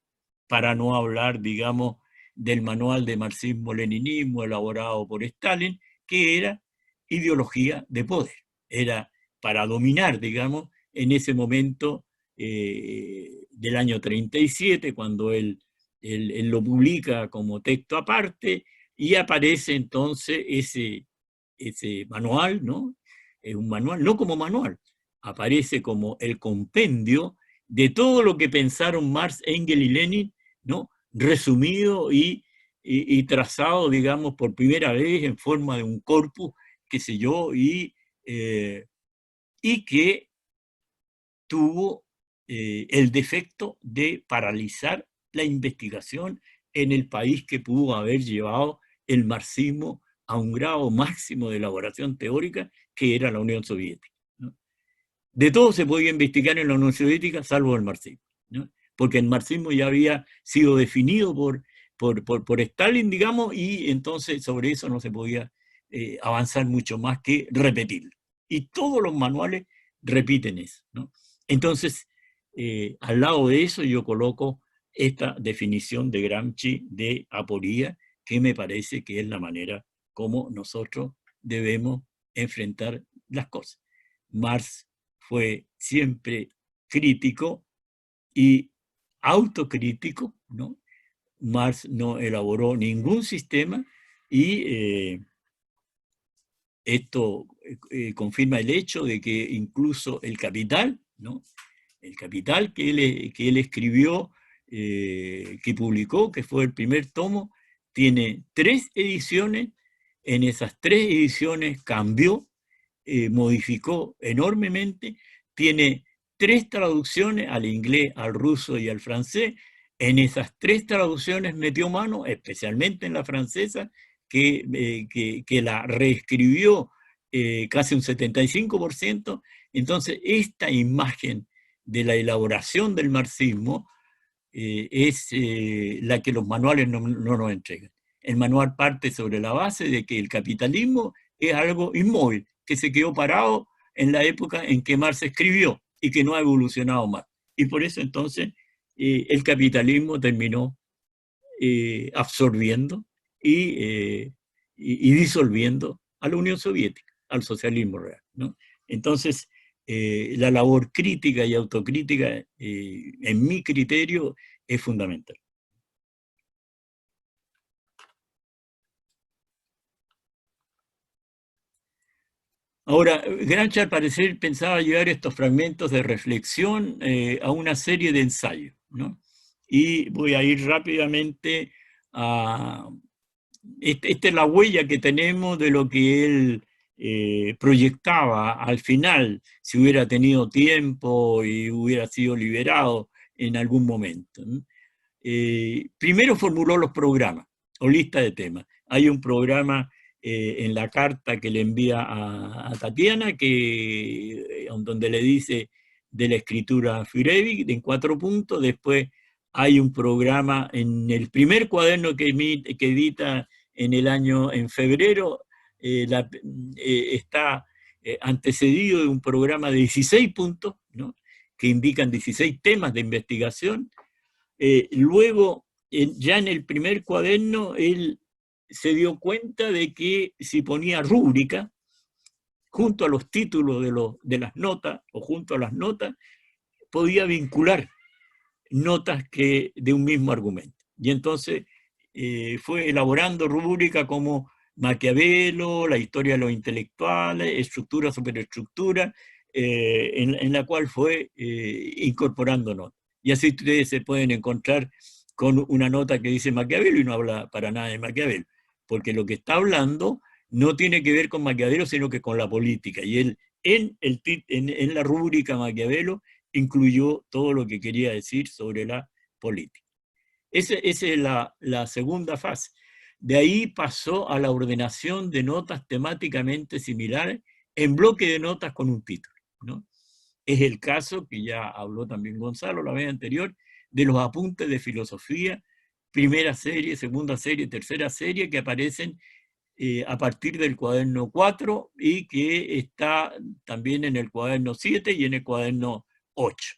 para no hablar, digamos, del manual de marxismo-leninismo elaborado por Stalin, que era ideología de poder, era para dominar, digamos, en ese momento del año 37, cuando él lo publica como texto aparte, y aparece entonces ese manual, ¿no? Es un manual, no como manual, aparece como el compendio de todo lo que pensaron Marx, Engels y Lenin, ¿no?, resumido y trazado, digamos, por primera vez en forma de un corpus, qué sé yo, y que tuvo el defecto de paralizar la investigación en el país que pudo haber llevado el marxismo a un grado máximo de elaboración teórica, que era la Unión Soviética, ¿no? De todo se podía investigar en la Unión Soviética, salvo el marxismo, ¿no? Porque el marxismo ya había sido definido por Stalin, digamos, y entonces sobre eso no se podía avanzar mucho más que repetirlo. Y todos los manuales repiten eso, ¿no? Entonces, al lado de eso yo coloco esta definición de Gramsci de aporía, que me parece que es la manera como nosotros debemos enfrentar las cosas. Marx fue siempre crítico y autocrítico, ¿no? Marx no elaboró ningún sistema y esto confirma el hecho de que incluso el Capital, ¿no?, el Capital que él escribió, que publicó, que fue el primer tomo, tiene 3 ediciones. En esas 3 ediciones cambió, modificó enormemente, tiene 3 traducciones al inglés, al ruso y al francés. En esas 3 traducciones metió mano, especialmente en la francesa, que la reescribió casi un 75%. Entonces, esta imagen de la elaboración del marxismo es la que los manuales no nos entregan. El manual parte sobre la base de que el capitalismo es algo inmóvil, que se quedó parado en la época en que Marx escribió y que no ha evolucionado más. Y por eso entonces el capitalismo terminó absorbiendo y disolviendo a la Unión Soviética, al socialismo real, ¿no? Entonces, la labor crítica y autocrítica, en mi criterio, es fundamental. Ahora, Gramsci al parecer pensaba llevar estos fragmentos de reflexión a una serie de ensayos, ¿no? Y voy a ir rápidamente a... Esta es la huella que tenemos de lo que él proyectaba al final, si hubiera tenido tiempo y hubiera sido liberado en algún momento, ¿no? Primero formuló los programas o lista de temas. Hay un programa en la carta que le envía a Tatiana, donde le dice de la escritura Fürewig en 4 puntos. Después hay un programa en el primer cuaderno que edita en febrero, está antecedido de un programa de 16 puntos, ¿no?, que indican 16 temas de investigación. Luego ya en el primer cuaderno él se dio cuenta de que si ponía rúbrica junto a los títulos de las notas o junto a las notas, podía vincular notas de un mismo argumento. Y entonces fue elaborando rúbrica como Maquiavelo, la historia de los intelectuales, estructura, superestructura, en la cual fue incorporando notas. Y así ustedes se pueden encontrar con una nota que dice Maquiavelo y no habla para nada de Maquiavelo, porque lo que está hablando no tiene que ver con Maquiavelo, sino que con la política. Y él, en la rúbrica Maquiavelo, incluyó todo lo que quería decir sobre la política. Esa es la segunda fase. De ahí pasó a la ordenación de notas temáticamente similares en bloque de notas con un título, ¿no? Es el caso, que ya habló también Gonzalo la vez anterior, de los apuntes de filosofía, primera serie, segunda serie, tercera serie, que aparecen a partir del cuaderno 4 y que está también en el cuaderno 7 y en el cuaderno 8.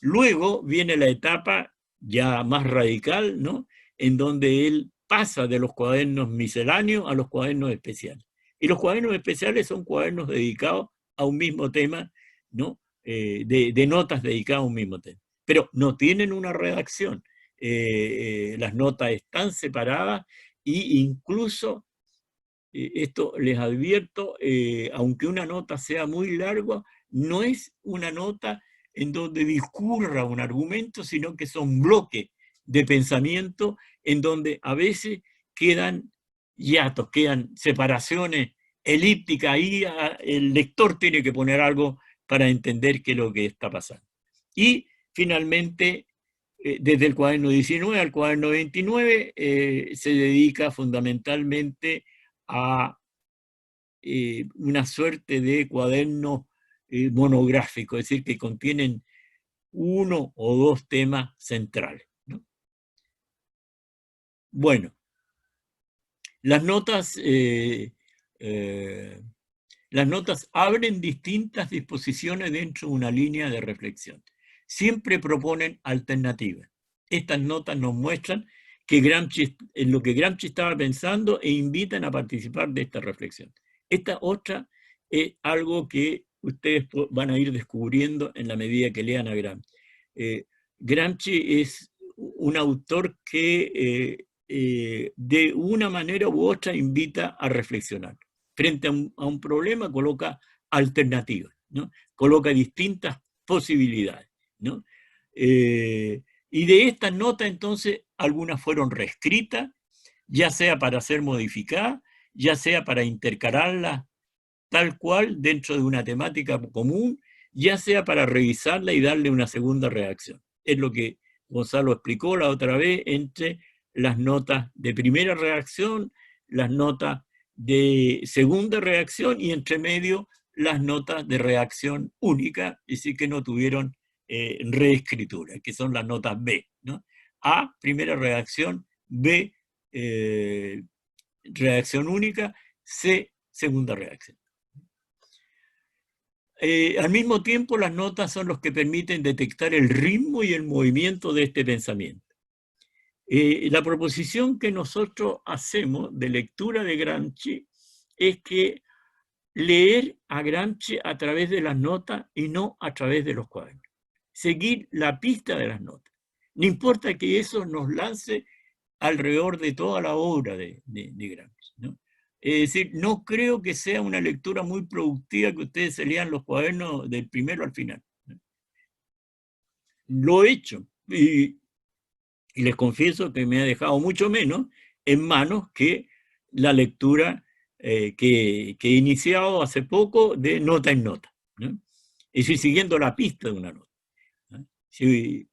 Luego viene la etapa ya más radical, ¿no? En donde él pasa de los cuadernos misceláneos a los cuadernos especiales. Y los cuadernos especiales son cuadernos dedicados a un mismo tema, ¿no? De notas dedicadas a un mismo tema. Pero no tienen una redacción. Las notas están separadas e incluso, esto les advierto, aunque una nota sea muy larga, no es una nota en donde discurra un argumento, sino que son bloques de pensamiento en donde a veces quedan hiatos, quedan separaciones elípticas. Ahí el lector tiene que poner algo para entender qué es lo que está pasando. Y finalmente, desde el cuaderno 19 al cuaderno 29, se dedica fundamentalmente a una suerte de cuaderno monográfico, es decir, que contienen uno o dos temas centrales, ¿no? Bueno, las notas abren distintas disposiciones dentro de una línea de reflexión. Siempre proponen alternativas. Estas notas nos muestran en lo que Gramsci estaba pensando e invitan a participar de esta reflexión. Esta otra es algo que ustedes van a ir descubriendo en la medida que lean a Gramsci. Gramsci es un autor que de una manera u otra invita a reflexionar. Frente a un problema coloca alternativas, ¿no? Coloca distintas posibilidades, ¿no? Y de estas notas entonces algunas fueron reescritas, ya sea para ser modificadas, ya sea para intercalarlas tal cual dentro de una temática común, ya sea para revisarla y darle una segunda redacción. Es lo que Gonzalo explicó la otra vez entre las notas de primera redacción, las notas de segunda redacción y entre medio las notas de redacción única, es decir, que no tuvieron reescritura, que son las notas B, ¿no? A, primera redacción, B, redacción única, C, segunda redacción. Al mismo tiempo, las notas son los que permiten detectar el ritmo y el movimiento de este pensamiento. La proposición que nosotros hacemos de lectura de Gramsci es que leer a Gramsci a través de las notas y no a través de los cuadernos. Seguir la pista de las notas. No importa que eso nos lance alrededor de toda la obra de Gramsci, ¿no? Es decir, no creo que sea una lectura muy productiva que ustedes se lean los cuadernos del primero al final, ¿no? Lo he hecho y les confieso que me ha dejado mucho menos en manos que la lectura que he iniciado hace poco de nota en nota, ¿no? Es decir, siguiendo la pista de una nota, ¿no? Si,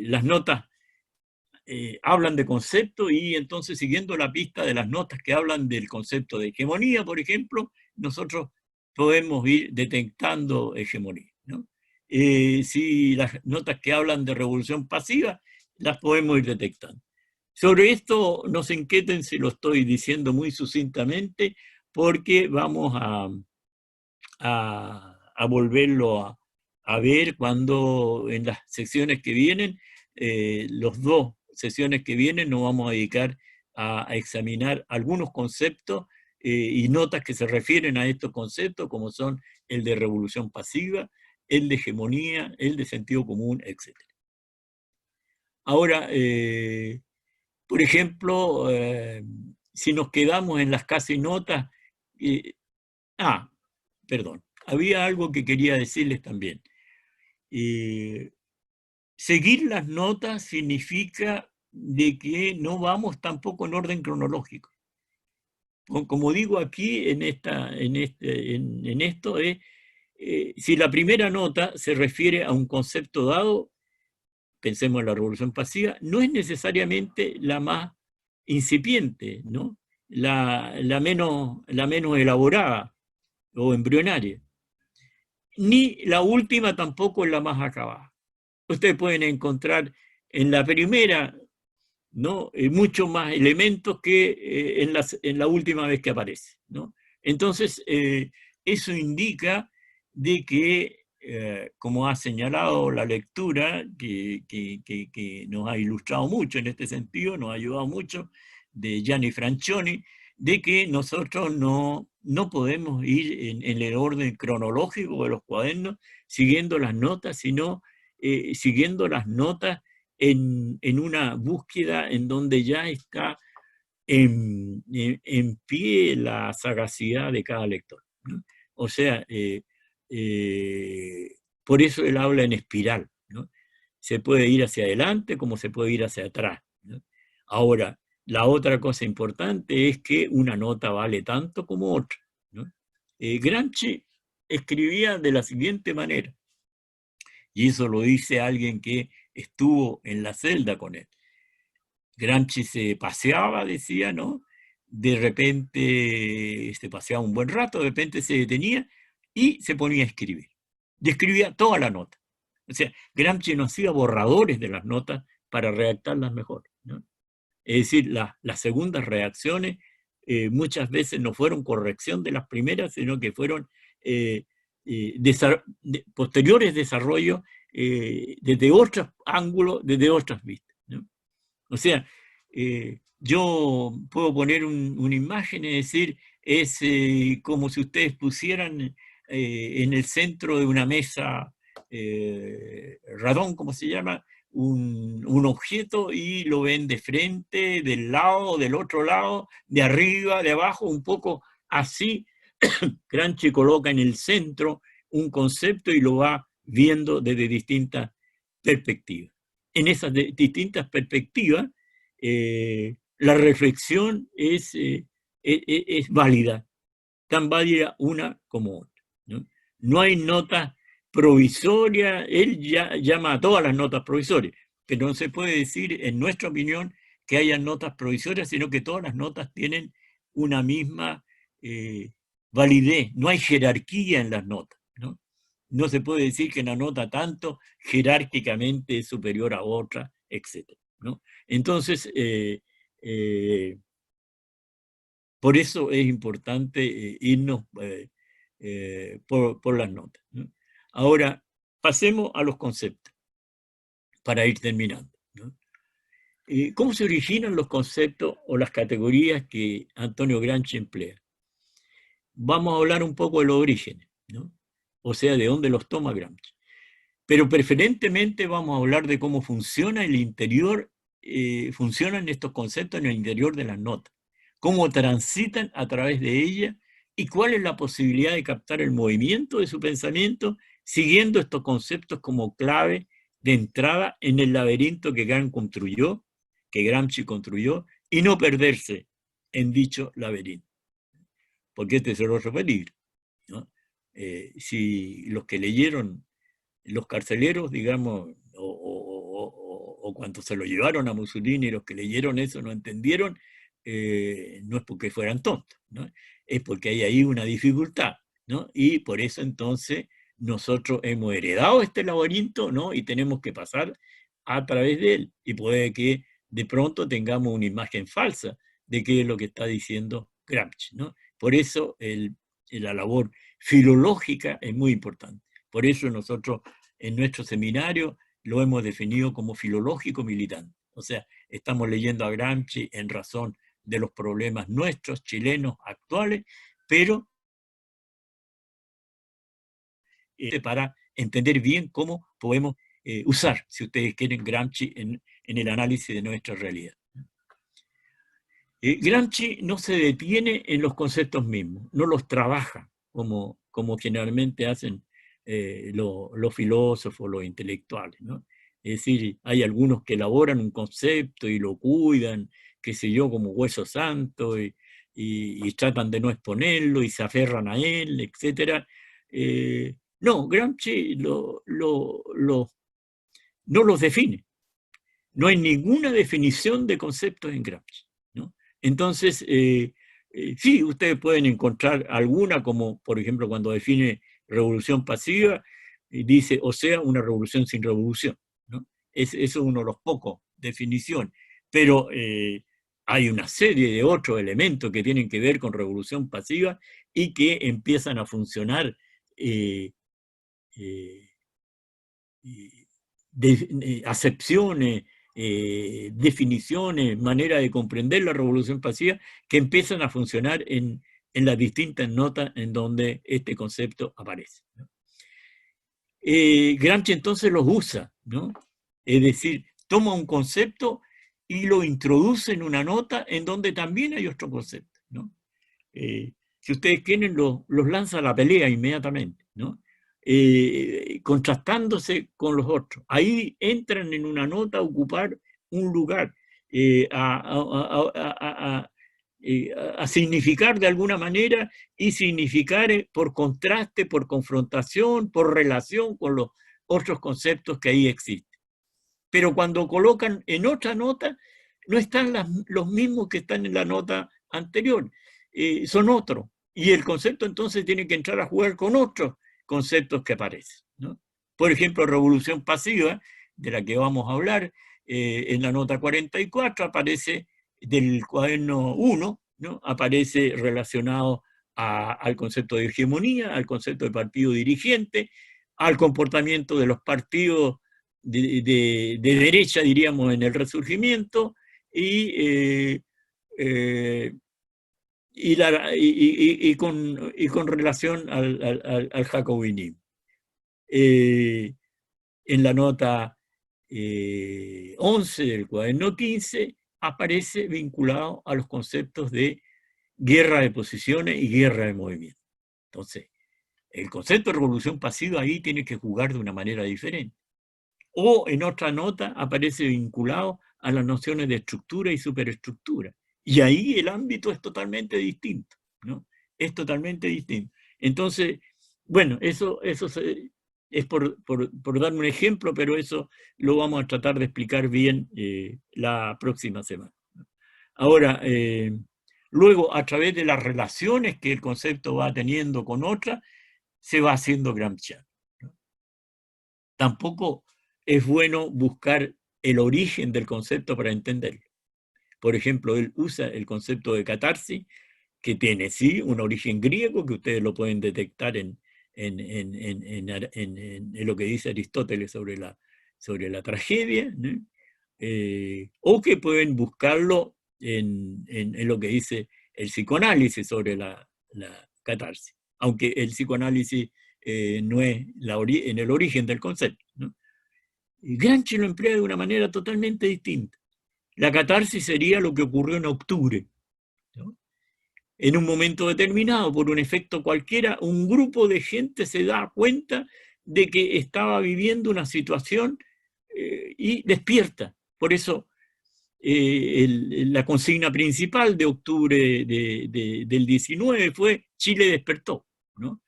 las notas hablan de concepto y entonces siguiendo la pista de las notas que hablan del concepto de hegemonía, por ejemplo, nosotros podemos ir detectando hegemonía, ¿no? Si las notas que hablan de revolución pasiva, las podemos ir detectando. Sobre esto no se inquieten si lo estoy diciendo muy sucintamente, porque vamos a volverlo a ver cuando en las secciones que vienen los 2 sesiones que vienen nos vamos a dedicar a examinar algunos conceptos y notas que se refieren a estos conceptos, como son el de revolución pasiva, el de hegemonía, el de sentido común, etc. Ahora, por ejemplo, si nos quedamos en las casi notas, perdón, había algo que quería decirles también. Seguir las notas significa de que no vamos tampoco en orden cronológico. Como digo aquí en esto, si la primera nota se refiere a un concepto dado, pensemos en la revolución pasiva, no es necesariamente la más incipiente, ¿no? la menos elaborada o embrionaria. Ni la última tampoco es la más acabada. Ustedes pueden encontrar en la primera, ¿no? Muchos más elementos que en la última vez que aparece, ¿no? Entonces, eso indica de que, como ha señalado la lectura, que nos ha ilustrado mucho en este sentido, nos ha ayudado mucho, de Gianni Franchioni, de que nosotros no podemos ir en el orden cronológico de los cuadernos siguiendo las notas, sino siguiendo las notas en una búsqueda en donde ya está en pie la sagacidad de cada lector, ¿no? O sea, por eso él habla en espiral, ¿no? Se puede ir hacia adelante como se puede ir hacia atrás, ¿no? Ahora, la otra cosa importante es que una nota vale tanto como otra, ¿no? Gramsci escribía de la siguiente manera, y eso lo dice alguien que estuvo en la celda con él. Gramsci se paseaba, decía, ¿no? De repente se paseaba un buen rato, de repente se detenía y se ponía a escribir. Y escribía toda la nota. O sea, Gramsci no hacía borradores de las notas para redactarlas mejor, ¿no? Es decir, las segundas redacciones muchas veces no fueron corrección de las primeras, sino que fueron posteriores desarrollos desde otros ángulos, desde otras vistas, ¿no? O sea, yo puedo poner una imagen y decir, es como si ustedes pusieran en el centro de una mesa radón, ¿cómo se llama? Un objeto y lo ven de frente, del lado, del otro lado, de arriba, de abajo, un poco así. Gramsci coloca en el centro un concepto y lo va viendo desde distintas perspectivas. En esas distintas perspectivas, la reflexión es válida, tan válida una como otra, ¿no? No hay notas provisorias, él ya llama a todas las notas provisorias, pero no se puede decir, en nuestra opinión, que haya notas provisorias, sino que todas las notas tienen una misma validez, no hay jerarquía en las notas, ¿no? No se puede decir que una nota tanto jerárquicamente es superior a otra, etc., ¿no? Entonces, por eso es importante irnos por las notas, ¿no? Ahora, pasemos a los conceptos, para ir terminando, ¿no? ¿Cómo se originan los conceptos o las categorías que Antonio Gramsci emplea? Vamos a hablar un poco de los orígenes, ¿no? O sea, de dónde los toma Gramsci. Pero preferentemente vamos a hablar de cómo funciona el interior, funcionan estos conceptos en el interior de las notas, cómo transitan a través de ellas y cuál es la posibilidad de captar el movimiento de su pensamiento siguiendo estos conceptos como clave de entrada en el laberinto que Gramsci construyó, y no perderse en dicho laberinto. Porque este es el otro peligro, ¿no? Si los que leyeron, los carceleros, digamos, o cuando se lo llevaron a Mussolini, los que leyeron eso no entendieron, no es porque fueran tontos, ¿no? Es porque hay ahí una dificultad, ¿no? Y por eso entonces nosotros hemos heredado este laberinto, ¿no? Y tenemos que pasar a través de él, y puede que de pronto tengamos una imagen falsa de qué es lo que está diciendo Gramsci, ¿no? Por eso la labor filológica es muy importante. Por eso nosotros en nuestro seminario lo hemos definido como filológico militante. O sea, estamos leyendo a Gramsci en razón de los problemas nuestros, chilenos, actuales, pero para entender bien cómo podemos usar, si ustedes quieren, Gramsci en el análisis de nuestra realidad. Gramsci no se detiene en los conceptos mismos, no los trabaja como generalmente hacen los filósofos, los intelectuales, ¿no? Es decir, hay algunos que elaboran un concepto y lo cuidan, qué sé yo, como hueso santo, y tratan de no exponerlo y se aferran a él, etc. No, Gramsci no los define. No hay ninguna definición de conceptos en Gramsci, ¿no? Entonces, sí, ustedes pueden encontrar alguna, como por ejemplo cuando define revolución pasiva, dice, o sea, una revolución sin revolución, ¿no? Eso es uno de los pocos definiciones, pero hay una serie de otros elementos que tienen que ver con revolución pasiva y que empiezan a funcionar acepciones, definiciones, manera de comprender la revolución pasiva que empiezan a funcionar en las distintas notas en donde este concepto aparece, ¿no? Gramsci entonces los usa, ¿no? Es decir, toma un concepto y lo introduce en una nota en donde también hay otro concepto, ¿no? Si ustedes quieren, los lanza a la pelea inmediatamente, ¿no? Contrastándose con los otros. Ahí entran en una nota a ocupar un lugar, a significar de alguna manera y significar por contraste, por confrontación, por relación con los otros conceptos que ahí existen. Pero cuando colocan en otra nota, no están los mismos que están en la nota anterior, son otros. Y el concepto entonces tiene que entrar a jugar con otros conceptos que aparecen, ¿no? Por ejemplo, revolución pasiva, de la que vamos a hablar, en la nota 44 aparece del cuaderno 1, ¿no? Aparece relacionado al concepto de hegemonía, al concepto de partido dirigente, al comportamiento de los partidos de derecha, diríamos, en el Resurgimiento, y con relación al jacobinismo. En la nota 11 del cuaderno 15 aparece vinculado a los conceptos de guerra de posiciones y guerra de movimiento. Entonces, el concepto de revolución pasiva ahí tiene que jugar de una manera diferente. O en otra nota aparece vinculado a las nociones de estructura y superestructura. Y ahí el ámbito es totalmente distinto, ¿no? Es totalmente distinto. Entonces, bueno, eso es por darme un ejemplo, pero eso lo vamos a tratar de explicar bien la próxima semana. Ahora, luego, a través de las relaciones que el concepto va teniendo con otras, se va haciendo gramsciano, ¿no? Tampoco es bueno buscar el origen del concepto para entenderlo. Por ejemplo, él usa el concepto de catarsis, que tiene, sí, un origen griego, que ustedes lo pueden detectar en lo que dice Aristóteles sobre la tragedia, ¿no? O que pueden buscarlo en lo que dice el psicoanálisis sobre la catarsis, aunque el psicoanálisis no es en el origen del concepto, ¿no? Gramsci lo emplea de una manera totalmente distinta. La catarsis sería lo que ocurrió en octubre, ¿no? En un momento determinado, por un efecto cualquiera, un grupo de gente se da cuenta de que estaba viviendo una situación y despierta. Por eso la consigna principal de octubre del 19 fue Chile despertó, ¿no?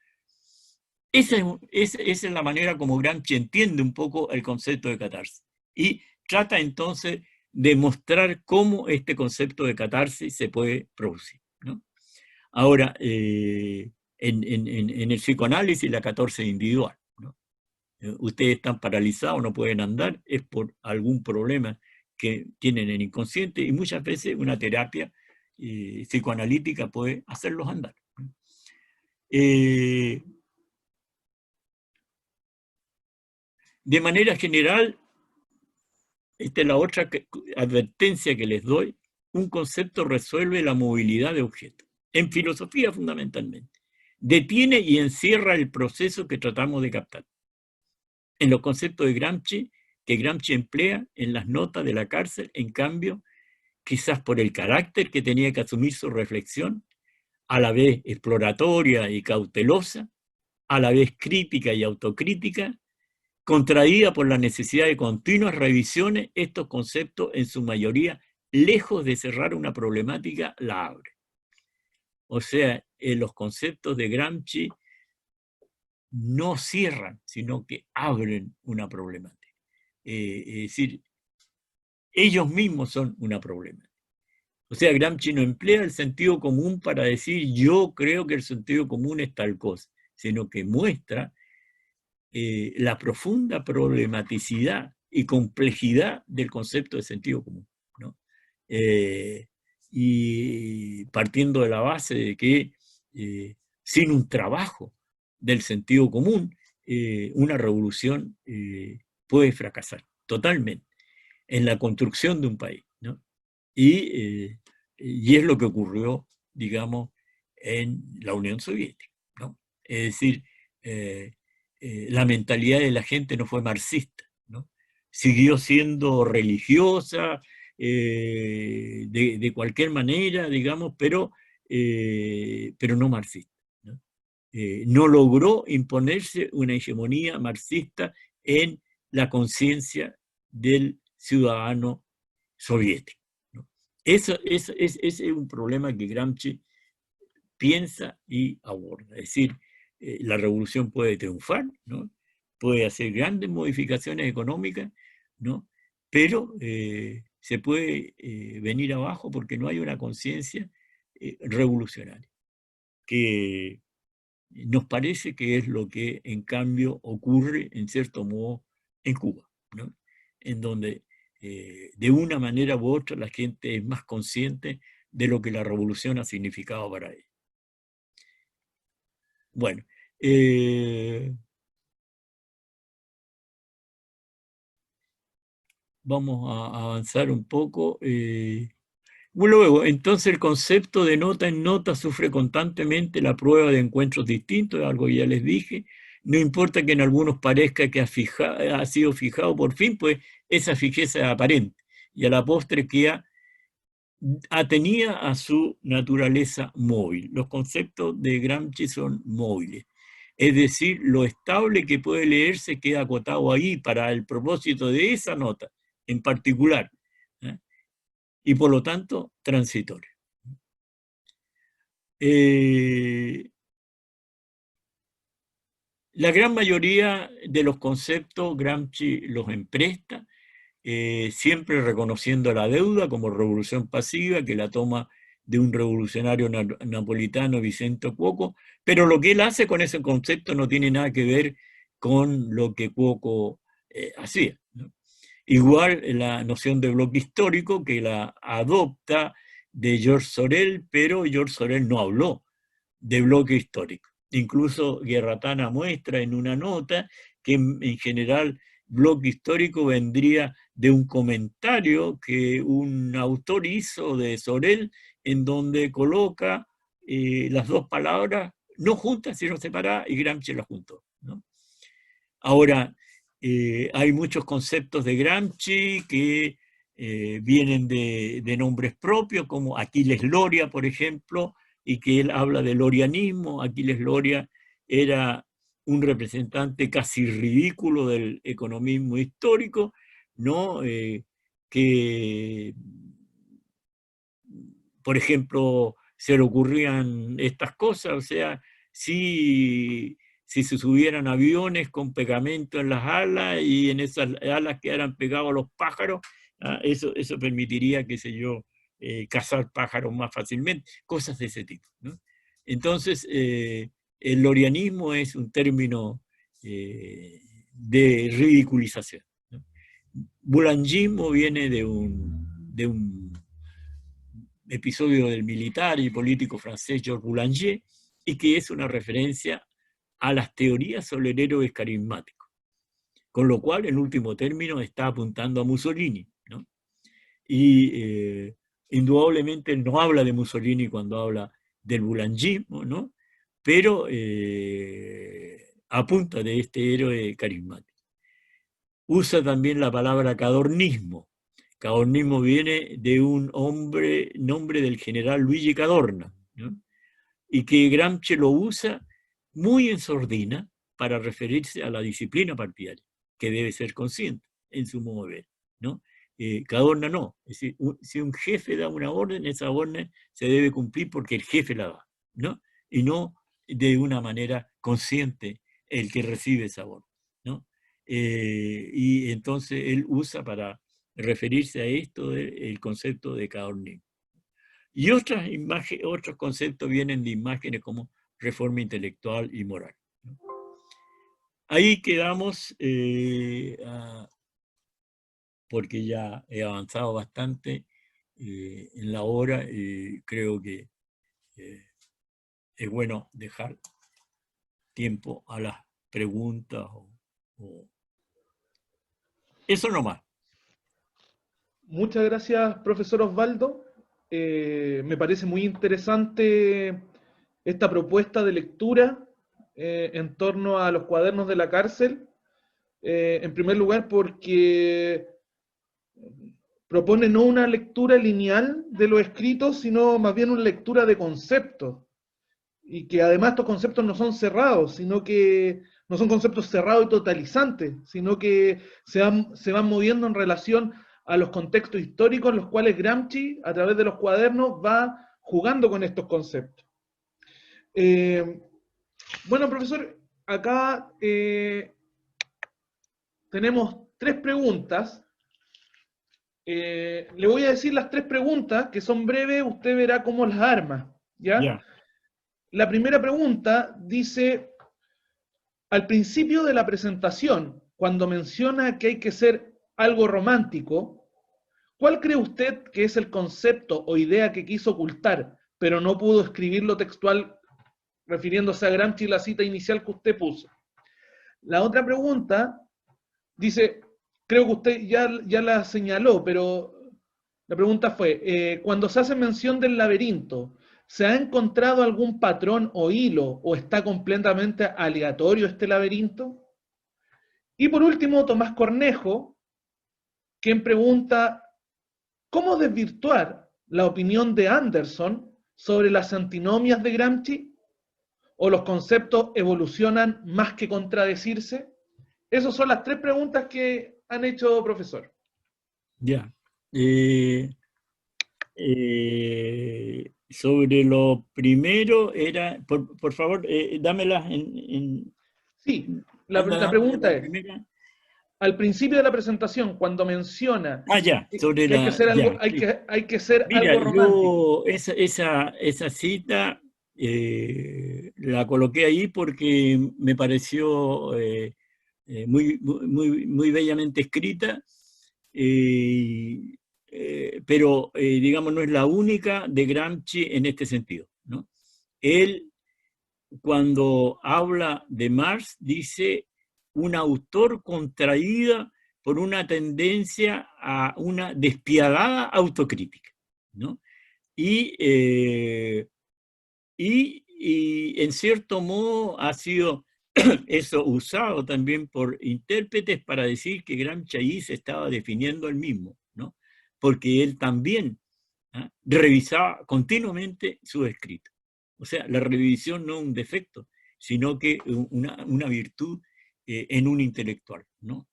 Esa es la manera como Gramsci entiende un poco el concepto de catarsis. Y trata entonces de mostrar cómo este concepto de catarsis se puede producir, ¿no? Ahora, en el psicoanálisis la catarsis es individual, ¿no? Ustedes están paralizados, no pueden andar, es por algún problema que tienen en el inconsciente, y muchas veces una terapia psicoanalítica puede hacerlos andar. De manera general, esta es la otra advertencia que les doy, un concepto resuelve la movilidad de objetos, en filosofía fundamentalmente. Detiene y encierra el proceso que tratamos de captar. En los conceptos de Gramsci, que Gramsci emplea en las notas de la cárcel, en cambio, quizás por el carácter que tenía que asumir su reflexión, a la vez exploratoria y cautelosa, a la vez crítica y autocrítica, contraída por la necesidad de continuas revisiones, estos conceptos en su mayoría, lejos de cerrar una problemática, la abre. O sea, los conceptos de Gramsci no cierran, sino que abren una problemática. Es decir, ellos mismos son una problemática. O sea, Gramsci no emplea el sentido común para decir yo creo que el sentido común es tal cosa, sino que muestra la profunda problematicidad y complejidad del concepto de sentido común, ¿no? Y partiendo de la base de que sin un trabajo del sentido común, una revolución puede fracasar totalmente en la construcción de un país, ¿no? Y es lo que ocurrió, digamos, en la Unión Soviética, ¿no? Es decir, la mentalidad de la gente no fue marxista, ¿no? Siguió siendo religiosa, de cualquier manera, digamos, pero no marxista, ¿no? No logró imponerse una hegemonía marxista en la conciencia del ciudadano soviético, ¿no? Ese es un problema que Gramsci piensa y aborda. Es decir, la revolución puede triunfar, ¿no? Puede hacer grandes modificaciones económicas, ¿no? Pero se puede venir abajo porque no hay una conciencia revolucionaria, que nos parece que es lo que en cambio ocurre en cierto modo en Cuba, ¿no? En donde de una manera u otra la gente es más consciente de lo que la revolución ha significado para ella. Bueno, vamos a avanzar un poco. Luego, entonces el concepto de nota en nota sufre constantemente la prueba de encuentros distintos, algo que ya les dije. No importa que en algunos parezca que ha sido fijado por fin, pues esa fijeza es aparente. Y a la postre queda atenía a su naturaleza móvil. Los conceptos de Gramsci son móviles. Es decir, lo estable que puede leerse queda acotado ahí para el propósito de esa nota en particular, ¿eh? Y por lo tanto transitorio. La gran mayoría de los conceptos Gramsci los empresta, siempre reconociendo la deuda como revolución pasiva, que la toma de un revolucionario napolitano, Vicente Cuoco, pero lo que él hace con ese concepto no tiene nada que ver con lo que Cuoco hacía, ¿no? Igual la noción de bloque histórico, que la adopta de George Sorel, pero George Sorel no habló de bloque histórico. Incluso Guerratana muestra en una nota que en general bloque histórico vendría de un comentario que un autor hizo de Sorel, en donde coloca las dos palabras no juntas sino separadas, y Gramsci las juntó, ¿no? Ahora, hay muchos conceptos de Gramsci que vienen de nombres propios, como Aquiles Loria, por ejemplo, y que él habla del lorianismo. Aquiles Loria era un representante casi ridículo del economismo histórico, ¿no? Que, por ejemplo, se le ocurrían estas cosas, o sea, si se subieran aviones con pegamento en las alas y en esas alas quedaran pegados los pájaros, eso permitiría, qué sé yo, cazar pájaros más fácilmente, cosas de ese tipo, ¿no? Entonces, el lorianismo es un término de ridiculización, ¿no? Boulangismo viene de un episodio del militar y político francés Georges Boulanger, y que es una referencia a las teorías sobre el héroe carismático, con lo cual, en último término, está apuntando a Mussolini, ¿no? Y indudablemente él no habla de Mussolini cuando habla del boulangismo, ¿no? Pero apunta de este héroe carismático. Usa también la palabra cadornismo. Cadornismo viene de un nombre del general Luigi Cadorna, ¿no? Y que Gramsci lo usa muy en sordina para referirse a la disciplina partidaria, que debe ser consciente en su modo de ver, ¿no? Cadorna no, es decir, si un jefe da una orden, esa orden se debe cumplir porque el jefe la da, ¿no? Y no de una manera consciente el que recibe esa orden, ¿no? Y entonces él usa para referirse a esto el concepto de cadornismo. Y otros conceptos vienen de imágenes como reforma intelectual y moral. Ahí quedamos, porque ya he avanzado bastante en la hora y creo que es bueno dejar tiempo a las preguntas. Eso nomás. Muchas gracias, profesor Osvaldo. Me parece muy interesante esta propuesta de lectura en torno a los cuadernos de la cárcel. En primer lugar, porque propone no una lectura lineal de los escritos, sino más bien una lectura de conceptos. Y que además estos conceptos no son cerrados, sino que no son conceptos cerrados y totalizantes, sino que se van moviendo en relación a los contextos históricos en los cuales Gramsci, a través de los cuadernos, va jugando con estos conceptos. Bueno, profesor, acá tenemos 3 preguntas. Le voy a decir las 3 preguntas, que son breves, usted verá cómo las arma, ¿ya? Ya. La primera pregunta dice, al principio de la presentación, cuando menciona que hay que ser algo romántico, ¿cuál cree usted que es el concepto o idea que quiso ocultar, pero no pudo escribirlo textual, refiriéndose a Gramsci, la cita inicial que usted puso? La otra pregunta dice, creo que usted ya la señaló, pero la pregunta fue, cuando se hace mención del laberinto, ¿se ha encontrado algún patrón o hilo o está completamente aleatorio este laberinto? Y por último, Tomás Cornejo, quien pregunta, ¿cómo desvirtuar la opinión de Anderson sobre las antinomias de Gramsci? ¿O los conceptos evolucionan más que contradecirse? Esas son las 3 preguntas que han hecho, profesor. Ya. Sobre lo primero era, por favor, dámelas Sí, la pregunta es, primera. al principio de la presentación, cuando menciona Ya, sobre que hay que la, ser algo, ya, sí. hay que ser Mira, algo romántico. yo esa cita la coloqué ahí porque me pareció muy bellamente escrita, pero digamos no es la única de Gramsci en este sentido, ¿no? Él, cuando habla de Marx, dice un autor contraída por una tendencia a una despiadada autocrítica, ¿no? Y en cierto modo ha sido eso usado también por intérpretes para decir que Gramsci ahí se estaba definiendo él mismo, ¿no? Porque él también revisaba continuamente sus escritos. O sea, la revisión no es un defecto, sino que una virtud en un intelectual, ¿no?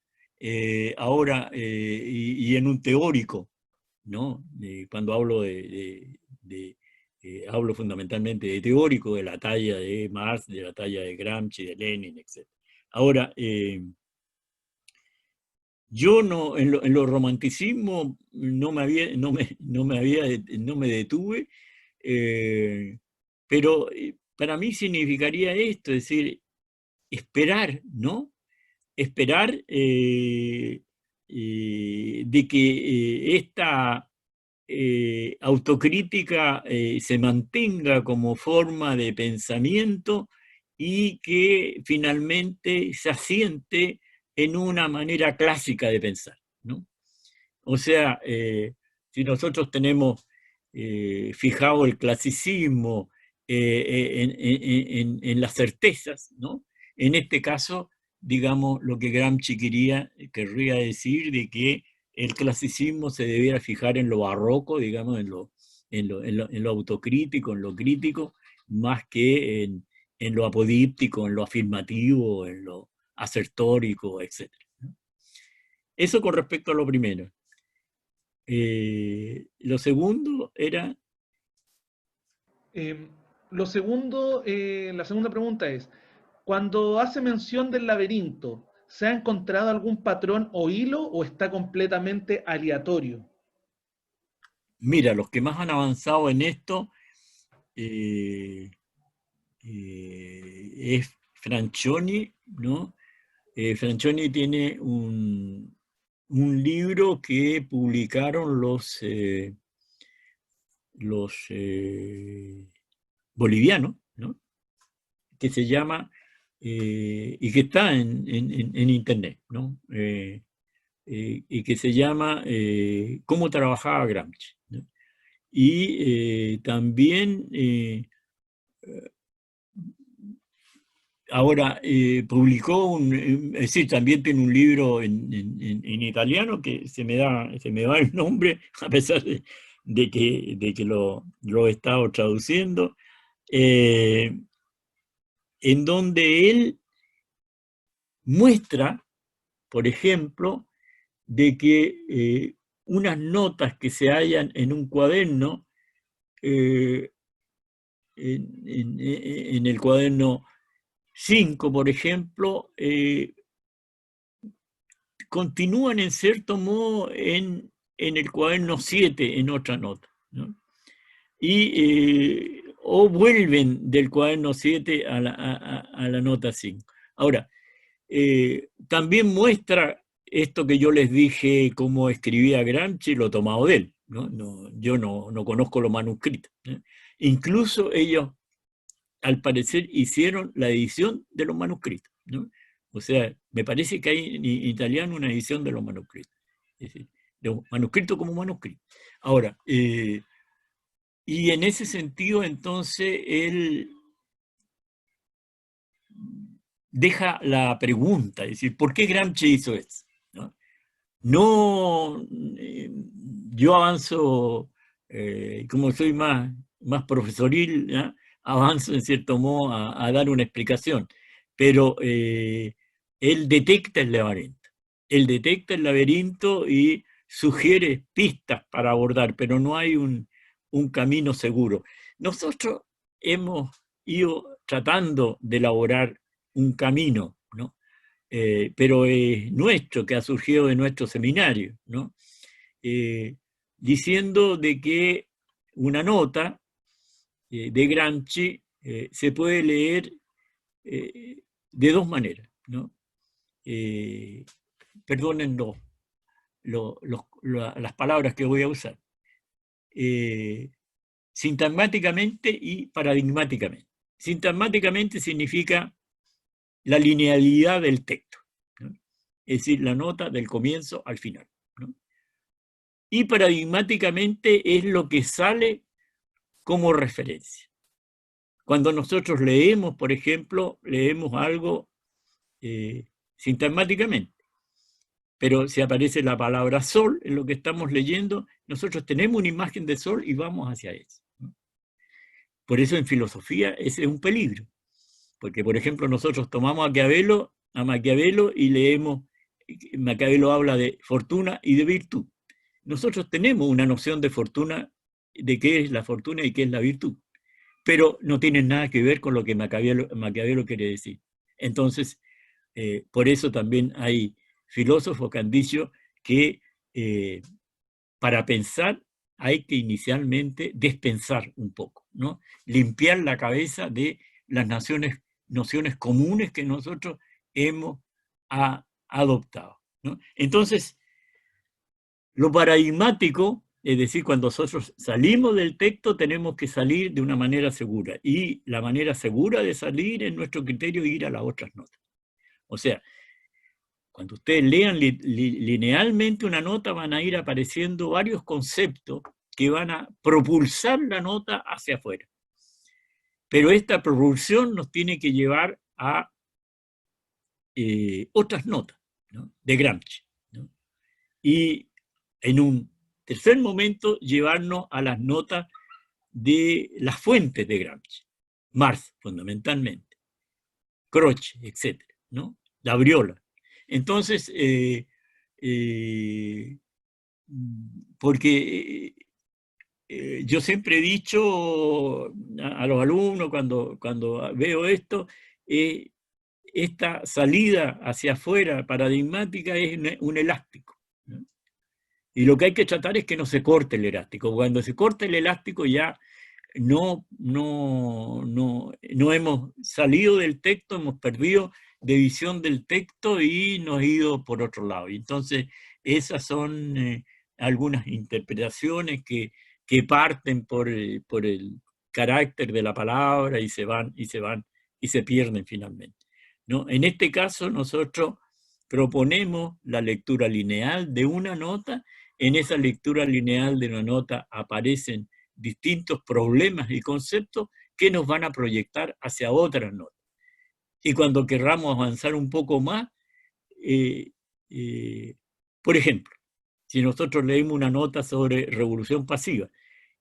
Ahora, y en un teórico, ¿no? Cuando hablo hablo fundamentalmente de teórico, de la talla de Marx, de la talla de Gramsci, de Lenin, etc. Ahora, yo no, en lo romanticismo no me detuve, pero para mí significaría esto, es decir, esperar, ¿no? Esperar de que esta autocrítica se mantenga como forma de pensamiento y que finalmente se asiente en una manera clásica de pensar, ¿no? O sea, si nosotros tenemos fijado el clasicismo en las certezas, ¿no? En este caso, digamos, lo que Gramsci querría decir de que el clasicismo se debiera fijar en lo barroco, digamos, en lo autocrítico, en lo crítico, más que en lo apodíptico, en lo afirmativo, en lo asertórico, etc. Eso con respecto a lo primero. Lo segundo era... Lo segundo, la segunda pregunta es, cuando hace mención del laberinto, ¿se ha encontrado algún patrón o hilo o está completamente aleatorio? Mira, los que más han avanzado en esto es Franchoni, ¿no? Franchoni tiene un libro que publicaron los bolivianos, ¿no? Que se llama, y que está en internet, ¿no? Y que se llama Cómo trabajaba Gramsci, ¿no? Y también ahora publicó es decir, también tiene un libro en italiano que se me va el nombre, a pesar de que lo he estado traduciendo, en donde él muestra, por ejemplo, de que unas notas que se hallan en un cuaderno, en el cuaderno 5, por ejemplo, continúan en cierto modo en el cuaderno 7 en otra nota, ¿no? O vuelven del cuaderno 7 a la nota 5. Ahora, también muestra esto que yo les dije, cómo escribía Gramsci, lo tomado de él, ¿no? Yo no conozco los manuscritos, ¿no? Incluso ellos, al parecer, hicieron la edición de los manuscritos, ¿no? O sea, me parece que hay en italiano una edición de los manuscritos. Es decir, de un manuscrito como manuscrito. Ahora, y en ese sentido, entonces, él deja la pregunta, es decir, ¿por qué Gramsci hizo eso? No, yo avanzo, como soy más profesoril, ¿no? Avanzo en cierto modo a dar una explicación, pero él detecta el laberinto. Él detecta el laberinto y sugiere pistas para abordar, pero no hay un camino seguro. Nosotros hemos ido tratando de elaborar un camino, ¿no? Pero es nuestro, que ha surgido de nuestro seminario, ¿no? Diciendo de que una nota de Gramsci se puede leer de dos maneras, ¿no? Perdonen las palabras que voy a usar. Sintagmáticamente y paradigmáticamente. Sintagmáticamente significa la linealidad del texto, ¿no? Es decir, la nota del comienzo al final, ¿no? Y paradigmáticamente es lo que sale como referencia. Cuando nosotros leemos, por ejemplo, leemos algo sintagmáticamente, pero si aparece la palabra sol en lo que estamos leyendo, nosotros tenemos una imagen de sol y vamos hacia eso, ¿no? Por eso en filosofía ese es un peligro, porque por ejemplo nosotros tomamos a Maquiavelo y leemos, Maquiavelo habla de fortuna y de virtud. Nosotros tenemos una noción de fortuna, de qué es la fortuna y qué es la virtud, pero no tienen nada que ver con lo que Maquiavelo quiere decir. Entonces, por eso también hay filósofos que han dicho que para pensar hay que inicialmente despensar un poco, ¿no? Limpiar la cabeza de las nociones comunes que nosotros hemos adoptado, ¿no? Entonces, lo paradigmático, es decir, cuando nosotros salimos del texto tenemos que salir de una manera segura, y la manera segura de salir en nuestro criterio es ir a las otras notas. O sea, cuando ustedes lean linealmente una nota, van a ir apareciendo varios conceptos que van a propulsar la nota hacia afuera. Pero esta propulsión nos tiene que llevar a otras notas, ¿no?, de Gramsci, ¿no? Y en un tercer momento llevarnos a las notas de las fuentes de Gramsci, Marx fundamentalmente, Croce, etc., ¿no?, la Briola. Entonces, porque yo siempre he dicho a los alumnos cuando veo esto, esta salida hacia afuera paradigmática es un elástico, ¿no? Y lo que hay que tratar es que no se corte el elástico. Cuando se corta el elástico ya no hemos salido del texto, hemos perdido de visión del texto y nos hemos ido por otro lado. Y entonces esas son algunas interpretaciones que parten por el carácter de la palabra y se van y se pierden finalmente, ¿no? En este caso nosotros proponemos la lectura lineal de una nota. En esa lectura lineal de una nota aparecen distintos problemas y conceptos que nos van a proyectar hacia otras notas. Y cuando querramos avanzar un poco más, por ejemplo, si nosotros leemos una nota sobre revolución pasiva,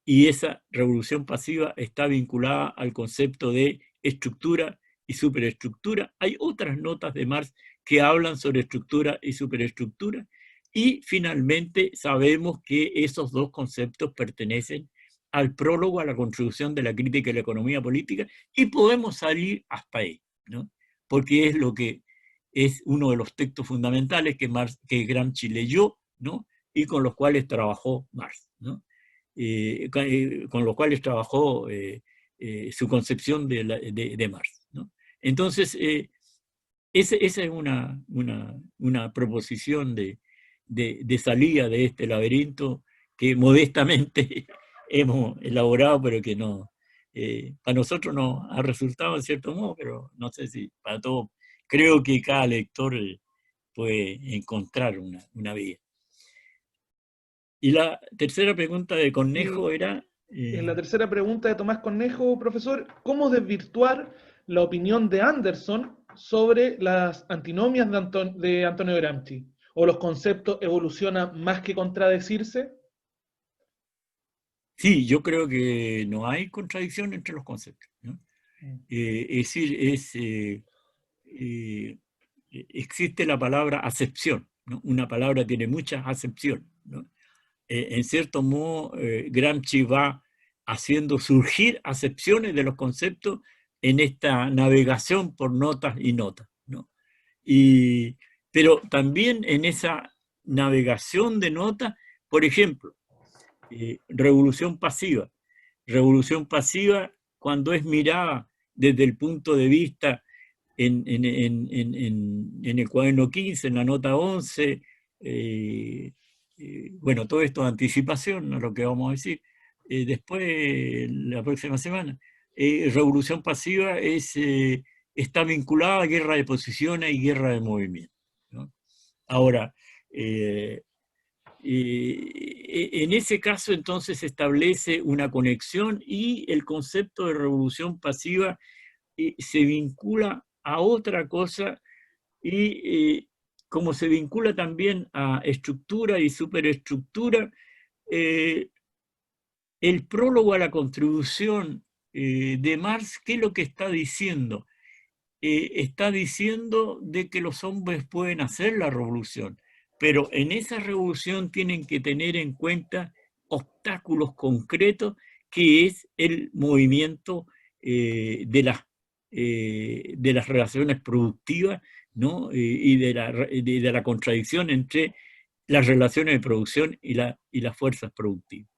y esa revolución pasiva está vinculada al concepto de estructura y superestructura, hay otras notas de Marx que hablan sobre estructura y superestructura, y finalmente sabemos que esos dos conceptos pertenecen al prólogo a la contribución de la crítica y la economía política, y podemos salir hasta ahí, ¿no?, porque es lo que es uno de los textos fundamentales que Gramsci leyó, ¿no?, y con los cuales trabajó Marx, ¿no?, con los cuales trabajó su concepción de Marx, ¿no? Entonces, esa es una proposición de salida de este laberinto que modestamente hemos elaborado, pero que no, para nosotros nos ha resultado en cierto modo, pero no sé si para todos. Creo que cada lector puede encontrar una vía. Y la tercera pregunta de Cornejo era... En la tercera pregunta de Tomás Cornejo, profesor, ¿cómo desvirtuar la opinión de Anderson sobre las antinomias de Antonio Gramsci? ¿O los conceptos evolucionan más que contradecirse? Sí, yo creo que no hay contradicción entre los conceptos, ¿no? Es decir, existe la palabra acepción, ¿no? Una palabra tiene muchas acepciones, ¿no? En cierto modo, Gramsci va haciendo surgir acepciones de los conceptos en esta navegación por notas y notas, ¿no? Pero también en esa navegación de notas, por ejemplo, revolución pasiva. Revolución pasiva, cuando es mirada desde el punto de vista en el cuaderno 15, en la nota 11, bueno, todo esto es anticipación, no es lo que vamos a decir. Después, la próxima semana, revolución pasiva está vinculada a guerra de posiciones y guerra de movimiento, ¿no? Ahora, en ese caso entonces se establece una conexión y el concepto de revolución pasiva se vincula a otra cosa y como se vincula también a estructura y superestructura, el prólogo a la contribución de Marx, ¿qué es lo que está diciendo? Está diciendo de que los hombres pueden hacer la revolución, pero en esa revolución tienen que tener en cuenta obstáculos concretos, que es el movimiento de las relaciones productivas, ¿no? Y de la contradicción entre las relaciones de producción y las fuerzas productivas.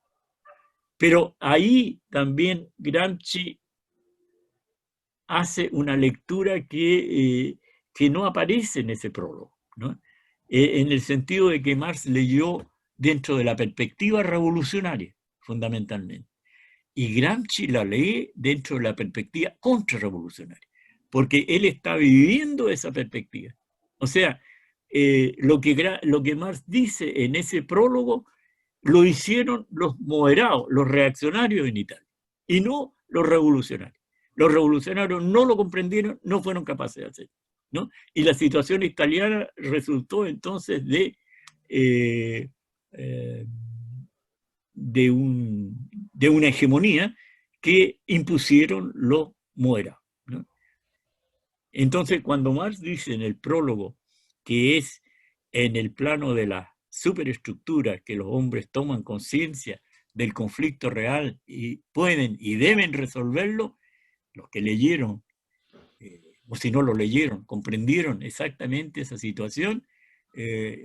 Pero ahí también Gramsci hace una lectura que no aparece en ese prólogo, ¿no? En el sentido de que Marx leyó dentro de la perspectiva revolucionaria, fundamentalmente, y Gramsci la lee dentro de la perspectiva contrarrevolucionaria, porque él está viviendo esa perspectiva. O sea, lo que Marx dice en ese prólogo lo hicieron los moderados, los reaccionarios en Italia, y no los revolucionarios. Los revolucionarios no lo comprendieron, no fueron capaces de hacerlo, ¿no? Y la situación italiana resultó entonces de una hegemonía que impusieron los moderados, ¿no? Entonces, cuando Marx dice en el prólogo que es en el plano de la superestructura que los hombres toman conciencia del conflicto real y pueden y deben resolverlo, los que leyeron, o si no lo leyeron, comprendieron exactamente esa situación,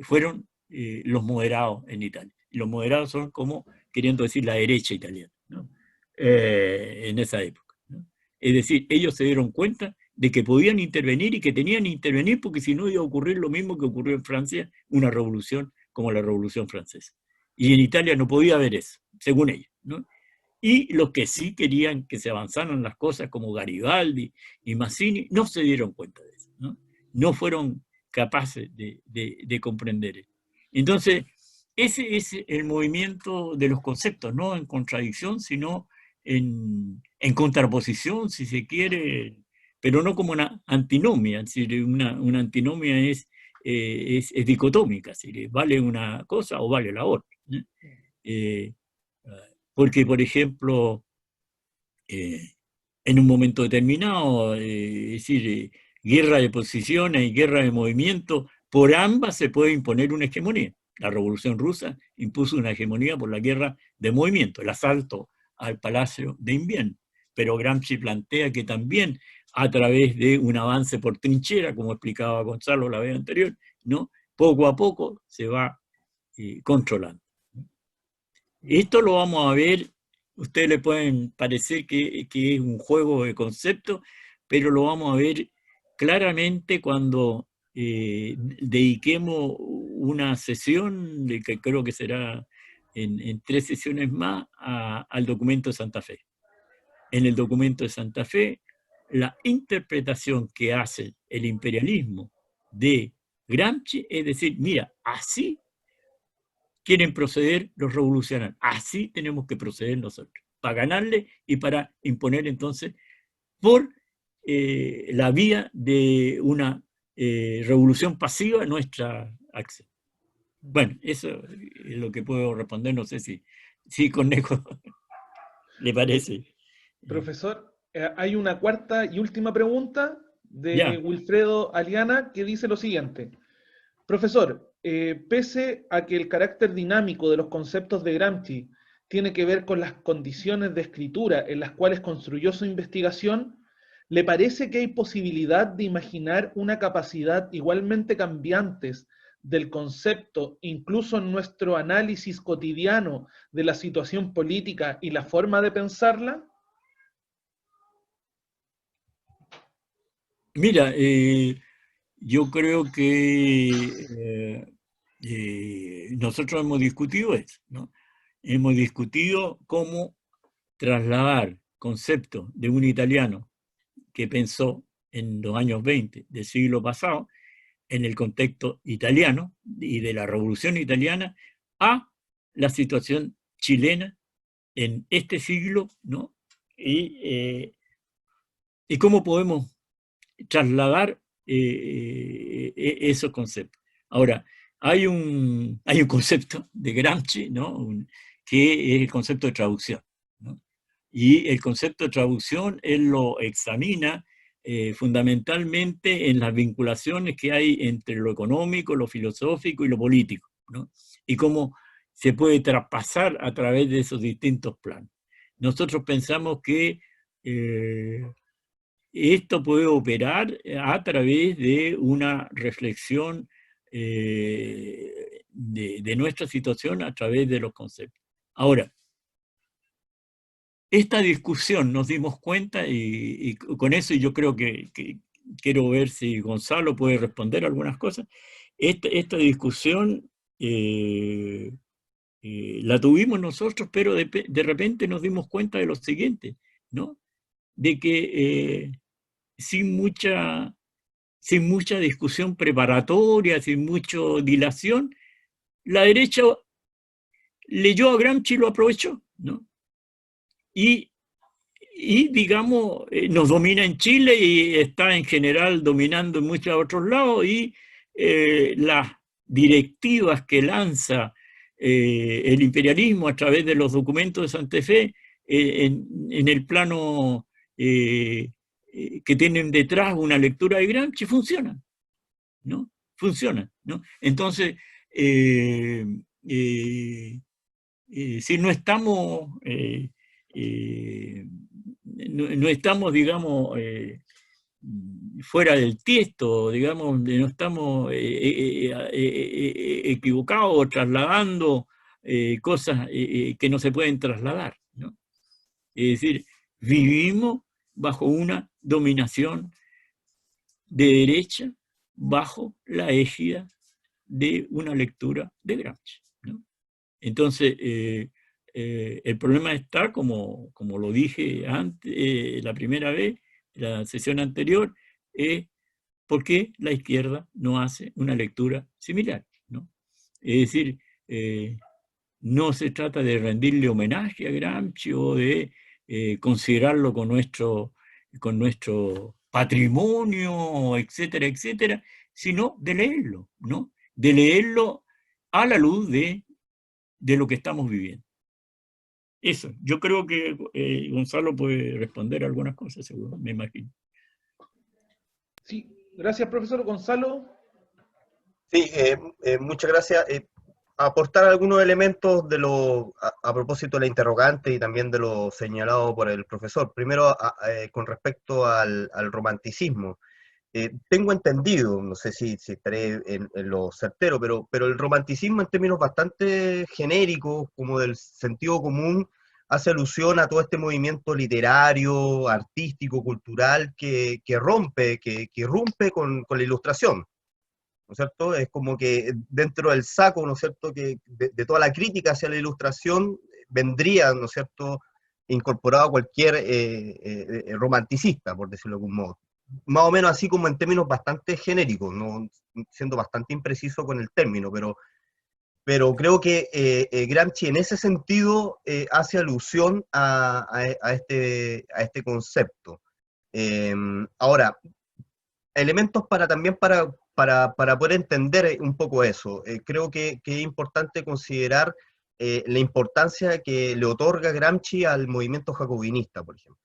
fueron los moderados en Italia. Y los moderados son como, queriendo decir, la derecha italiana, ¿no? En esa época, ¿no? Es decir, ellos se dieron cuenta de que podían intervenir y que tenían que intervenir porque si no iba a ocurrir lo mismo que ocurrió en Francia, una revolución como la Revolución Francesa. Y en Italia no podía haber eso, según ellos, ¿no? Y los que sí querían que se avanzaran las cosas, como Garibaldi y Mazzini, no se dieron cuenta de eso, ¿no? No fueron capaces de comprender eso. Entonces, ese es el movimiento de los conceptos, no en contradicción, sino en contraposición, si se quiere, pero no como una antinomia. Es decir, una antinomia es dicotómica, es decir, vale una cosa o vale la otra, ¿no? Porque, por ejemplo, en un momento determinado, es decir, guerra de posiciones y guerra de movimiento, por ambas se puede imponer una hegemonía. La Revolución Rusa impuso una hegemonía por la guerra de movimiento, el asalto al Palacio de Invierno. Pero Gramsci plantea que también a través de un avance por trinchera, como explicaba Gonzalo la vez anterior, ¿no? Poco a poco se va controlando. Esto lo vamos a ver, ustedes le pueden parecer que es un juego de conceptos, pero lo vamos a ver claramente cuando dediquemos una sesión, que creo que será en 3 sesiones más, al documento de Santa Fe. En el documento de Santa Fe, la interpretación que hace el imperialismo de Gramsci es decir, mira, así quieren proceder los revolucionarios. Así tenemos que proceder nosotros, para ganarle y para imponer entonces por la vía de una revolución pasiva nuestra acción. Bueno, eso es lo que puedo responder, no sé si Cornejo le parece. Profesor, hay una cuarta y última pregunta de Ya. Wilfredo Aliana que dice lo siguiente. Profesor, pese a que el carácter dinámico de los conceptos de Gramsci tiene que ver con las condiciones de escritura en las cuales construyó su investigación, ¿le parece que hay posibilidad de imaginar una capacidad igualmente cambiantes del concepto, incluso en nuestro análisis cotidiano de la situación política y la forma de pensarla? Mira, yo creo que nosotros hemos discutido eso, ¿no? Hemos discutido cómo trasladar conceptos de un italiano que pensó en los años 20 del siglo pasado, en el contexto italiano y de la Revolución Italiana, a la situación chilena en este siglo, ¿no? Y cómo podemos trasladar esos conceptos. Ahora, hay un concepto de Gramsci, ¿no? Que es el concepto de traducción, ¿no? Y el concepto de traducción él lo examina fundamentalmente en las vinculaciones que hay entre lo económico, lo filosófico y lo político, ¿no? Y cómo se puede traspasar a través de esos distintos planos. Nosotros pensamos que esto puede operar a través de una reflexión de nuestra situación a través de los conceptos. Ahora, esta discusión nos dimos cuenta, y con eso yo creo que quiero ver si Gonzalo puede responder algunas cosas. Esta discusión la tuvimos nosotros, pero de repente nos dimos cuenta de lo siguiente, ¿no? De que sin mucha sin mucha discusión preparatoria, sin mucha dilación, la derecha leyó a Gramsci y lo aprovechó, ¿no? Y digamos, nos domina en Chile y está en general dominando en muchos otros lados, y las directivas que lanza el imperialismo a través de los documentos de Santa Fe en el plano que tienen detrás una lectura de Gramsci, funcionan, ¿no? Funcionan, ¿no? Entonces, si no estamos... no estamos, digamos, fuera del tiesto, digamos, no estamos equivocados o trasladando cosas que no se pueden trasladar, ¿no? Es decir, vivimos bajo una dominación de derecha bajo la égida de una lectura de Gramsci, ¿no? Entonces, el problema está, como lo dije antes, la primera vez, la sesión anterior, es por qué la izquierda no hace una lectura similar, ¿no? Es decir, no se trata de rendirle homenaje a Gramsci o de considerarlo con nuestro patrimonio, etcétera, etcétera, sino de leerlo, ¿no? De leerlo a la luz de lo que estamos viviendo. Eso, yo creo que Gonzalo puede responder algunas cosas, seguro, me imagino. Sí, gracias, profesor. Gonzalo. Sí, muchas gracias. Aportar algunos elementos a propósito de la interrogante y también de lo señalado por el profesor. Primero, con respecto al romanticismo. Tengo entendido, no sé si estaré en lo certero, pero el romanticismo en términos bastante genéricos, como del sentido común, hace alusión a todo este movimiento literario, artístico, cultural, que irrumpe con la ilustración, ¿no es cierto? Es como que dentro del saco, ¿no es cierto?, que de toda la crítica hacia la ilustración vendría, ¿no es cierto?, incorporado cualquier romanticista, por decirlo de algún modo. Más o menos así como en términos bastante genéricos, ¿no? Siendo bastante impreciso con el término, pero creo que Gramsci en ese sentido hace alusión a este concepto. Ahora, elementos también para poder entender un poco eso. Creo que es importante considerar la importancia que le otorga Gramsci al movimiento jacobinista, por ejemplo.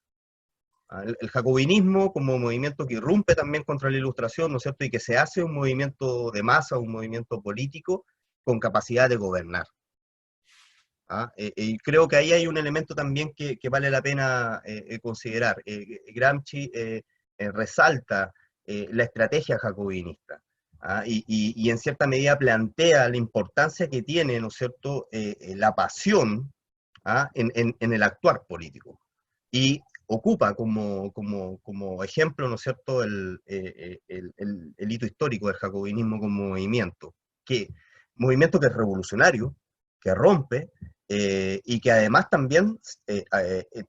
El jacobinismo como movimiento que irrumpe también contra la ilustración, ¿no es cierto?, y que se hace un movimiento de masa, un movimiento político con capacidad de gobernar. Y creo que ahí hay un elemento también que vale la pena considerar. Gramsci resalta la estrategia jacobinista, y en cierta medida plantea la importancia que tiene, ¿no es cierto?, la pasión en el actuar político. Y ocupa como ejemplo, ¿no es cierto?, el hito histórico del jacobinismo como movimiento que es revolucionario, que rompe, y que además también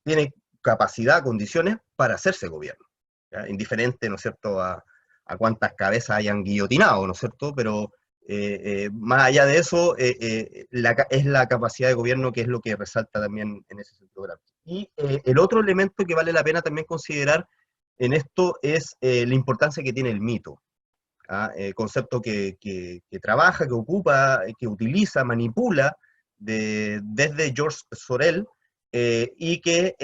tiene capacidad, condiciones para hacerse gobierno, ¿ya? Indiferente, ¿no es cierto?, a cuántas cabezas hayan guillotinado, ¿no es cierto?, pero más allá de eso, es la capacidad de gobierno que es lo que resalta también en ese sentido Gramsci. Y el otro elemento que vale la pena también considerar en esto es la importancia que tiene el mito. Concepto que trabaja, que ocupa, que utiliza, manipula desde George Sorel, y que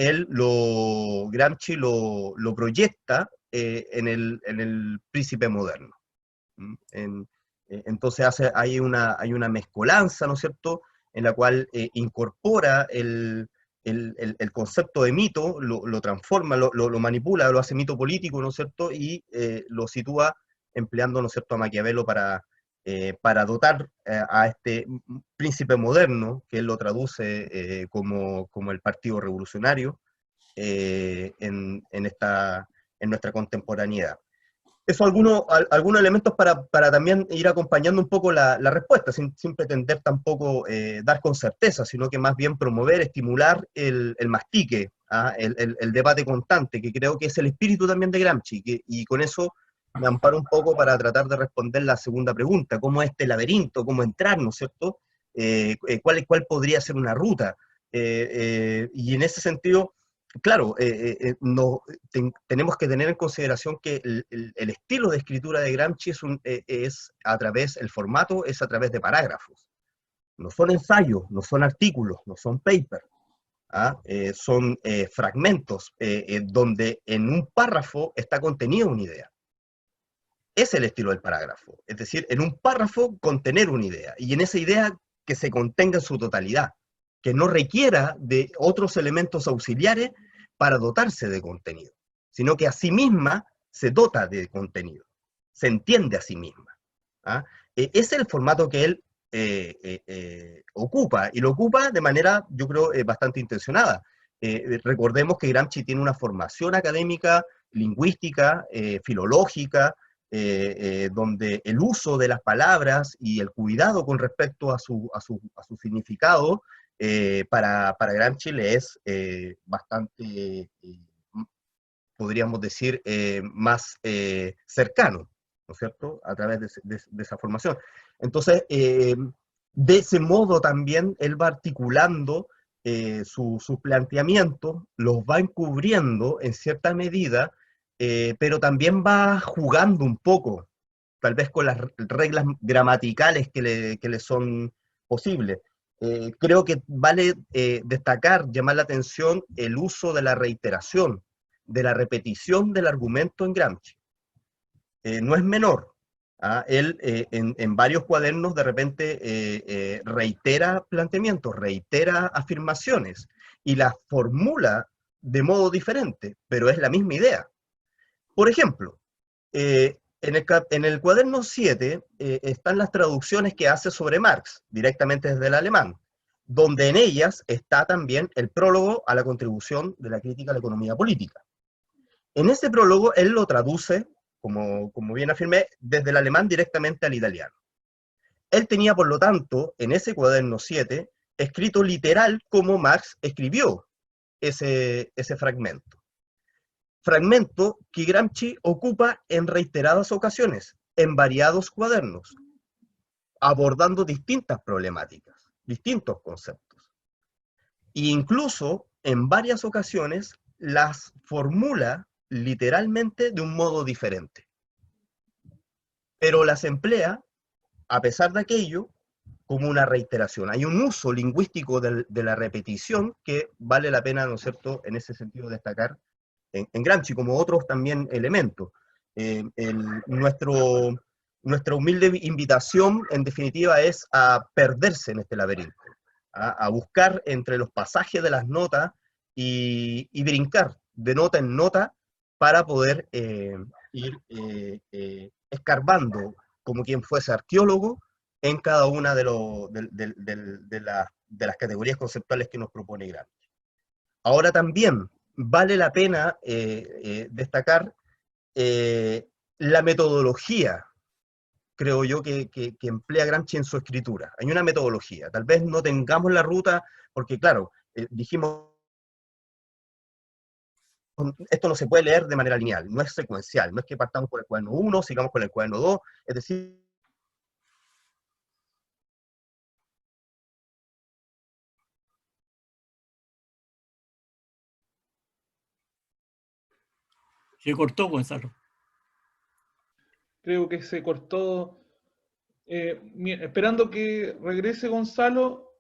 Gramsci lo proyecta en el príncipe moderno. Entonces hay una mezcolanza, ¿no es cierto?, en la cual incorpora el concepto de mito, lo transforma, lo manipula, lo hace mito político, ¿no es cierto?, y lo sitúa empleando, ¿no es cierto?, a Maquiavelo para dotar a este príncipe moderno, que él lo traduce como el Partido Revolucionario en nuestra contemporaneidad. Eso algunos elementos para también ir acompañando un poco la respuesta, sin pretender tampoco dar con certeza, sino que más bien promover, estimular el mastique, el debate constante, que creo que es el espíritu también de Gramsci, y con eso me amparo un poco para tratar de responder la segunda pregunta, ¿cómo es este laberinto? ¿Cómo entrar, no es cierto? ¿Cuál podría ser una ruta? Y en ese sentido, claro, tenemos que tener en consideración que el estilo de escritura de Gramsci es a través, el formato es a través de parágrafos. No son ensayos, no son artículos, no son papers. Son fragmentos donde en un párrafo está contenida una idea. Es el estilo del parágrafo, es decir, en un párrafo contener una idea, y en esa idea que se contenga en su totalidad, que no requiera de otros elementos auxiliares para dotarse de contenido, sino que a sí misma se dota de contenido, se entiende a sí misma. Ese es el formato que él ocupa, y lo ocupa de manera, yo creo, bastante intencionada. Recordemos que Gramsci tiene una formación académica, lingüística, filológica, donde el uso de las palabras y el cuidado con respecto a su significado para Gramsci le es bastante, podríamos decir, más cercano, ¿no es cierto?, a través de esa formación. Entonces, de ese modo también él va articulando sus planteamientos, los va encubriendo en cierta medida, pero también va jugando un poco, tal vez con las reglas gramaticales que le son posibles. Creo que vale destacar, llamar la atención, el uso de la reiteración, de la repetición del argumento en Gramsci. No es menor. Él en varios cuadernos de repente reitera planteamientos, reitera afirmaciones, y las formula de modo diferente, pero es la misma idea. Por ejemplo, en el cuaderno 7 están las traducciones que hace sobre Marx, directamente desde el alemán, donde en ellas está también el prólogo a la contribución de la crítica a la economía política. En ese prólogo él lo traduce, como bien afirmé, desde el alemán directamente al italiano. Él tenía, por lo tanto, en ese cuaderno 7, escrito literal como Marx escribió ese fragmento. Fragmento que Gramsci ocupa en reiteradas ocasiones, en variados cuadernos, abordando distintas problemáticas, distintos conceptos. E incluso, en varias ocasiones, las formula literalmente de un modo diferente. Pero las emplea, a pesar de aquello, como una reiteración. Hay un uso lingüístico de la repetición que vale la pena, ¿no es cierto?, en ese sentido destacar en Gramsci, como otros también elementos. Nuestra humilde invitación, en definitiva, es a perderse en este laberinto, a buscar entre los pasajes de las notas y brincar de nota en nota para poder ir escarbando, como quien fuese arqueólogo, en cada una de las categorías conceptuales que nos propone Gramsci. Ahora también vale la pena destacar la metodología, creo yo, que emplea Gramsci en su escritura. Hay una metodología. Tal vez no tengamos la ruta, porque claro, dijimos, esto no se puede leer de manera lineal, no es secuencial, no es que partamos por el cuaderno 1, sigamos con el cuaderno 2, es decir, Se cortó, Gonzalo. Creo que se cortó. Esperando que regrese Gonzalo,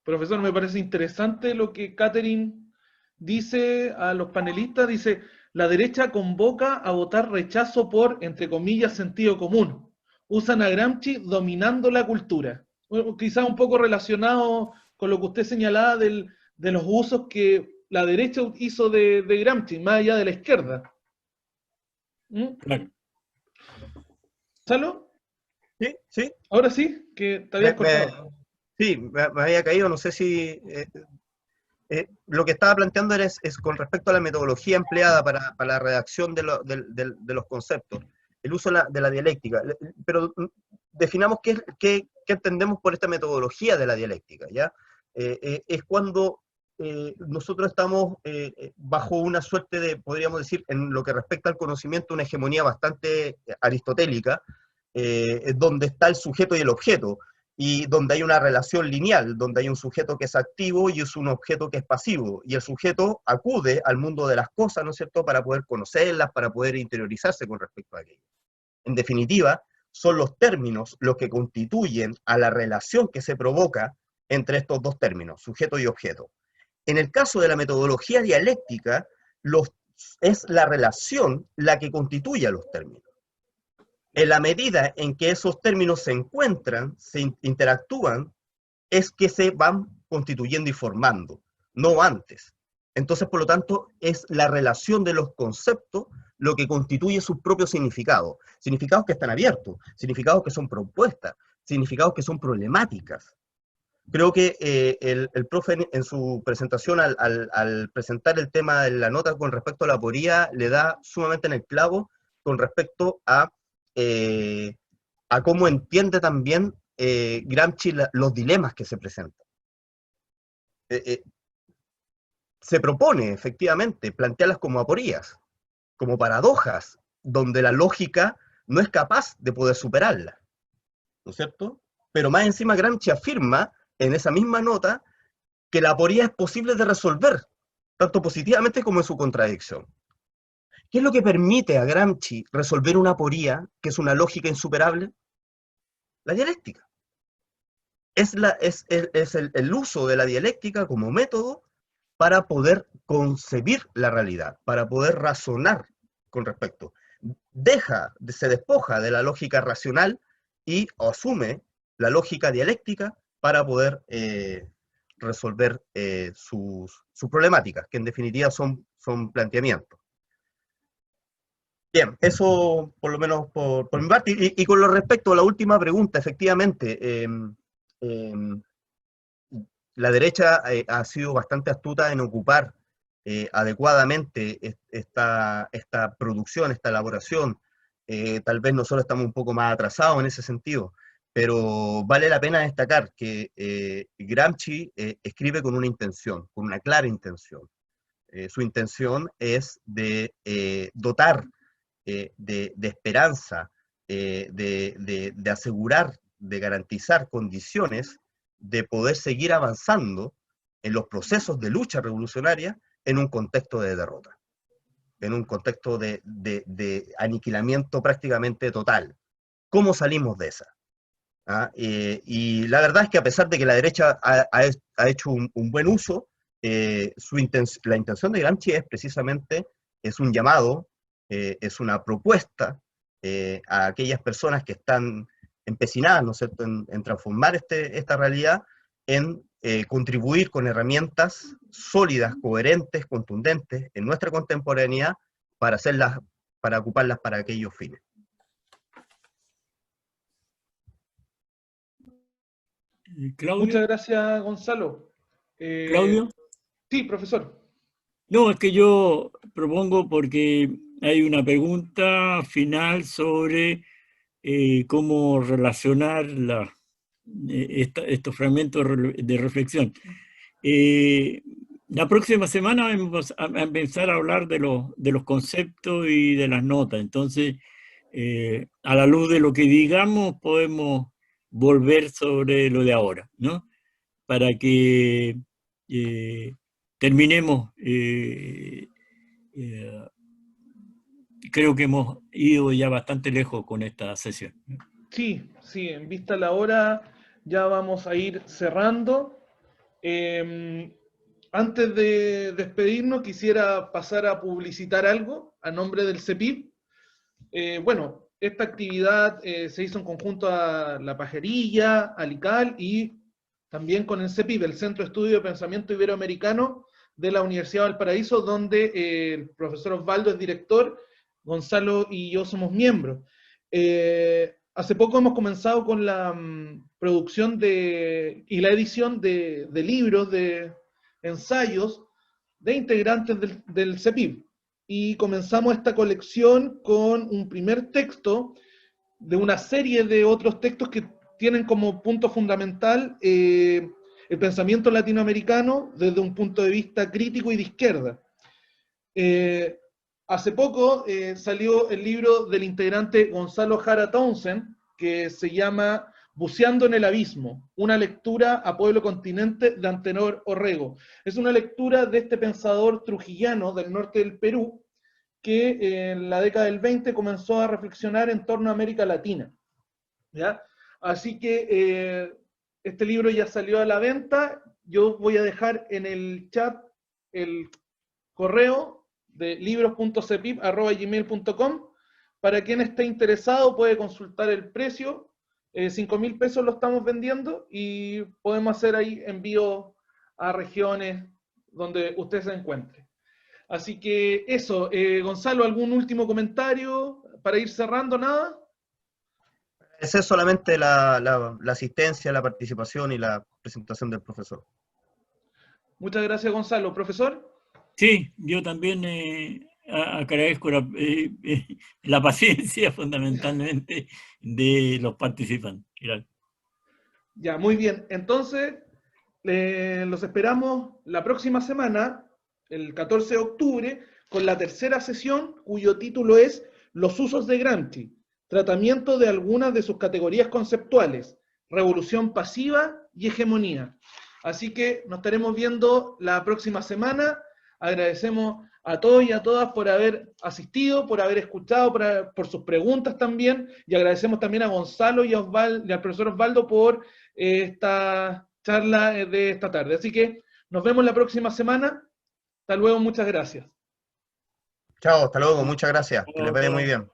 profesor, me parece interesante lo que Catherine dice a los panelistas. Dice, la derecha convoca a votar rechazo por, entre comillas, sentido común. Usan a Gramsci dominando la cultura. Bueno, quizás un poco relacionado con lo que usted señalaba de los usos que la derecha hizo de Gramsci, más allá de la izquierda. Claro. ¿Gonzalo? sí, sí, Ahora sí, que te habías cortado. sí, me había caído, no sé si... lo que estaba planteando es con respecto a la metodología empleada para la redacción de los conceptos, el uso de la dialéctica, pero definamos qué entendemos por esta metodología de la dialéctica, ¿ya? Es cuando nosotros estamos bajo una suerte de, podríamos decir, en lo que respecta al conocimiento, una hegemonía bastante aristotélica, donde está el sujeto y el objeto, y donde hay una relación lineal, donde hay un sujeto que es activo y es un objeto que es pasivo, y el sujeto acude al mundo de las cosas, ¿no es cierto?, para poder conocerlas, para poder interiorizarse con respecto a aquello. En definitiva, son los términos los que constituyen a la relación que se provoca entre estos dos términos, sujeto y objeto. En el caso de la metodología dialéctica, es la relación la que constituye a los términos. En la medida en que esos términos se encuentran, se interactúan, es que se van constituyendo y formando, no antes. Entonces, por lo tanto, es la relación de los conceptos lo que constituye sus propios significados. Significados que están abiertos, significados que son propuestas, significados que son problemáticas. Creo que el profe en su presentación, al presentar el tema de la nota con respecto a la aporía, le da sumamente en el clavo con respecto a cómo entiende también Gramsci los dilemas que se presentan. Se propone, efectivamente, plantearlas como aporías, como paradojas, donde la lógica no es capaz de poder superarlas, ¿no es cierto? Pero más encima Gramsci afirma, en esa misma nota, que la aporía es posible de resolver, tanto positivamente como en su contradicción. ¿Qué es lo que permite a Gramsci resolver una aporía, que es una lógica insuperable? La dialéctica. Es el uso de la dialéctica como método para poder concebir la realidad, para poder razonar con respecto. Se despoja de la lógica racional y asume la lógica dialéctica para poder resolver sus problemáticas, que en definitiva son planteamientos. Bien, eso por lo menos por mi parte. Y con lo respecto a la última pregunta, efectivamente, la derecha ha sido bastante astuta en ocupar adecuadamente esta producción, esta elaboración. Tal vez nosotros estamos un poco más atrasados en ese sentido, pero vale la pena destacar que Gramsci escribe con una intención, con una clara intención. Su intención es de dotar de esperanza, de asegurar, de garantizar condiciones de poder seguir avanzando en los procesos de lucha revolucionaria en un contexto de derrota, en un contexto de aniquilamiento prácticamente total. ¿Cómo salimos de esa? Y la verdad es que a pesar de que la derecha ha hecho un buen uso, la intención de Gramsci es precisamente, es un llamado, es una propuesta a aquellas personas que están empecinadas, ¿no es cierto?, en transformar esta realidad, en contribuir con herramientas sólidas, coherentes, contundentes en nuestra contemporaneidad para ocuparlas para aquellos fines. ¿Claudio? Muchas gracias, Gonzalo. ¿Claudio? Sí, profesor. No, es que yo propongo porque hay una pregunta final sobre cómo relacionar estos fragmentos de reflexión. La próxima semana vamos a empezar a hablar de los conceptos y de las notas. Entonces, a la luz de lo que digamos, podemos volver sobre lo de ahora, ¿no? Para que terminemos. Creo que hemos ido ya bastante lejos con esta sesión. Sí, sí, en vista a la hora ya vamos a ir cerrando. Antes de despedirnos, quisiera pasar a publicitar algo a nombre del CEPIP. Bueno, esta actividad se hizo en conjunto a La Pajerilla, al ICAL y también con el CEPIP, el Centro de Estudio de Pensamiento Iberoamericano de la Universidad de Valparaíso, donde el profesor Osvaldo es director, Gonzalo y yo somos miembros. Hace poco hemos comenzado con la producción y la edición de libros, de ensayos de integrantes del CEPIP. Y comenzamos esta colección con un primer texto de una serie de otros textos que tienen como punto fundamental el pensamiento latinoamericano desde un punto de vista crítico y de izquierda. Hace poco salió el libro del integrante Gonzalo Jara Townsend, que se llama Buceando en el Abismo, una lectura a Pueblo Continente de Antenor Orrego. Es una lectura de este pensador trujillano del norte del Perú, que en la década del 20 comenzó a reflexionar en torno a América Latina. ¿Ya? Así que este libro ya salió a la venta. Yo voy a dejar en el chat el correo de libros.cepip@gmail.com. Para quien esté interesado puede consultar el precio. 5.000 pesos lo estamos vendiendo y podemos hacer ahí envío a regiones donde usted se encuentre. Así que eso, Gonzalo, ¿algún último comentario para ir cerrando? ¿Nada? Esa es solamente la asistencia, la participación y la presentación del profesor. Muchas gracias, Gonzalo. ¿Profesor? Sí, yo también agradezco la paciencia fundamentalmente de los participantes. Gracias. Ya, muy bien. Entonces, los esperamos la próxima semana, el 14 de octubre, con la tercera sesión, cuyo título es Los usos de Gramsci, tratamiento de algunas de sus categorías conceptuales, revolución pasiva y hegemonía. Así que nos estaremos viendo la próxima semana. Agradecemos a todos y a todas por haber asistido, por haber escuchado, por sus preguntas también, y agradecemos también a Gonzalo y al profesor Osvaldo por esta charla de esta tarde. Así que nos vemos la próxima semana. Hasta luego, muchas gracias. Chao, hasta luego, muchas gracias, que les vaya muy bien.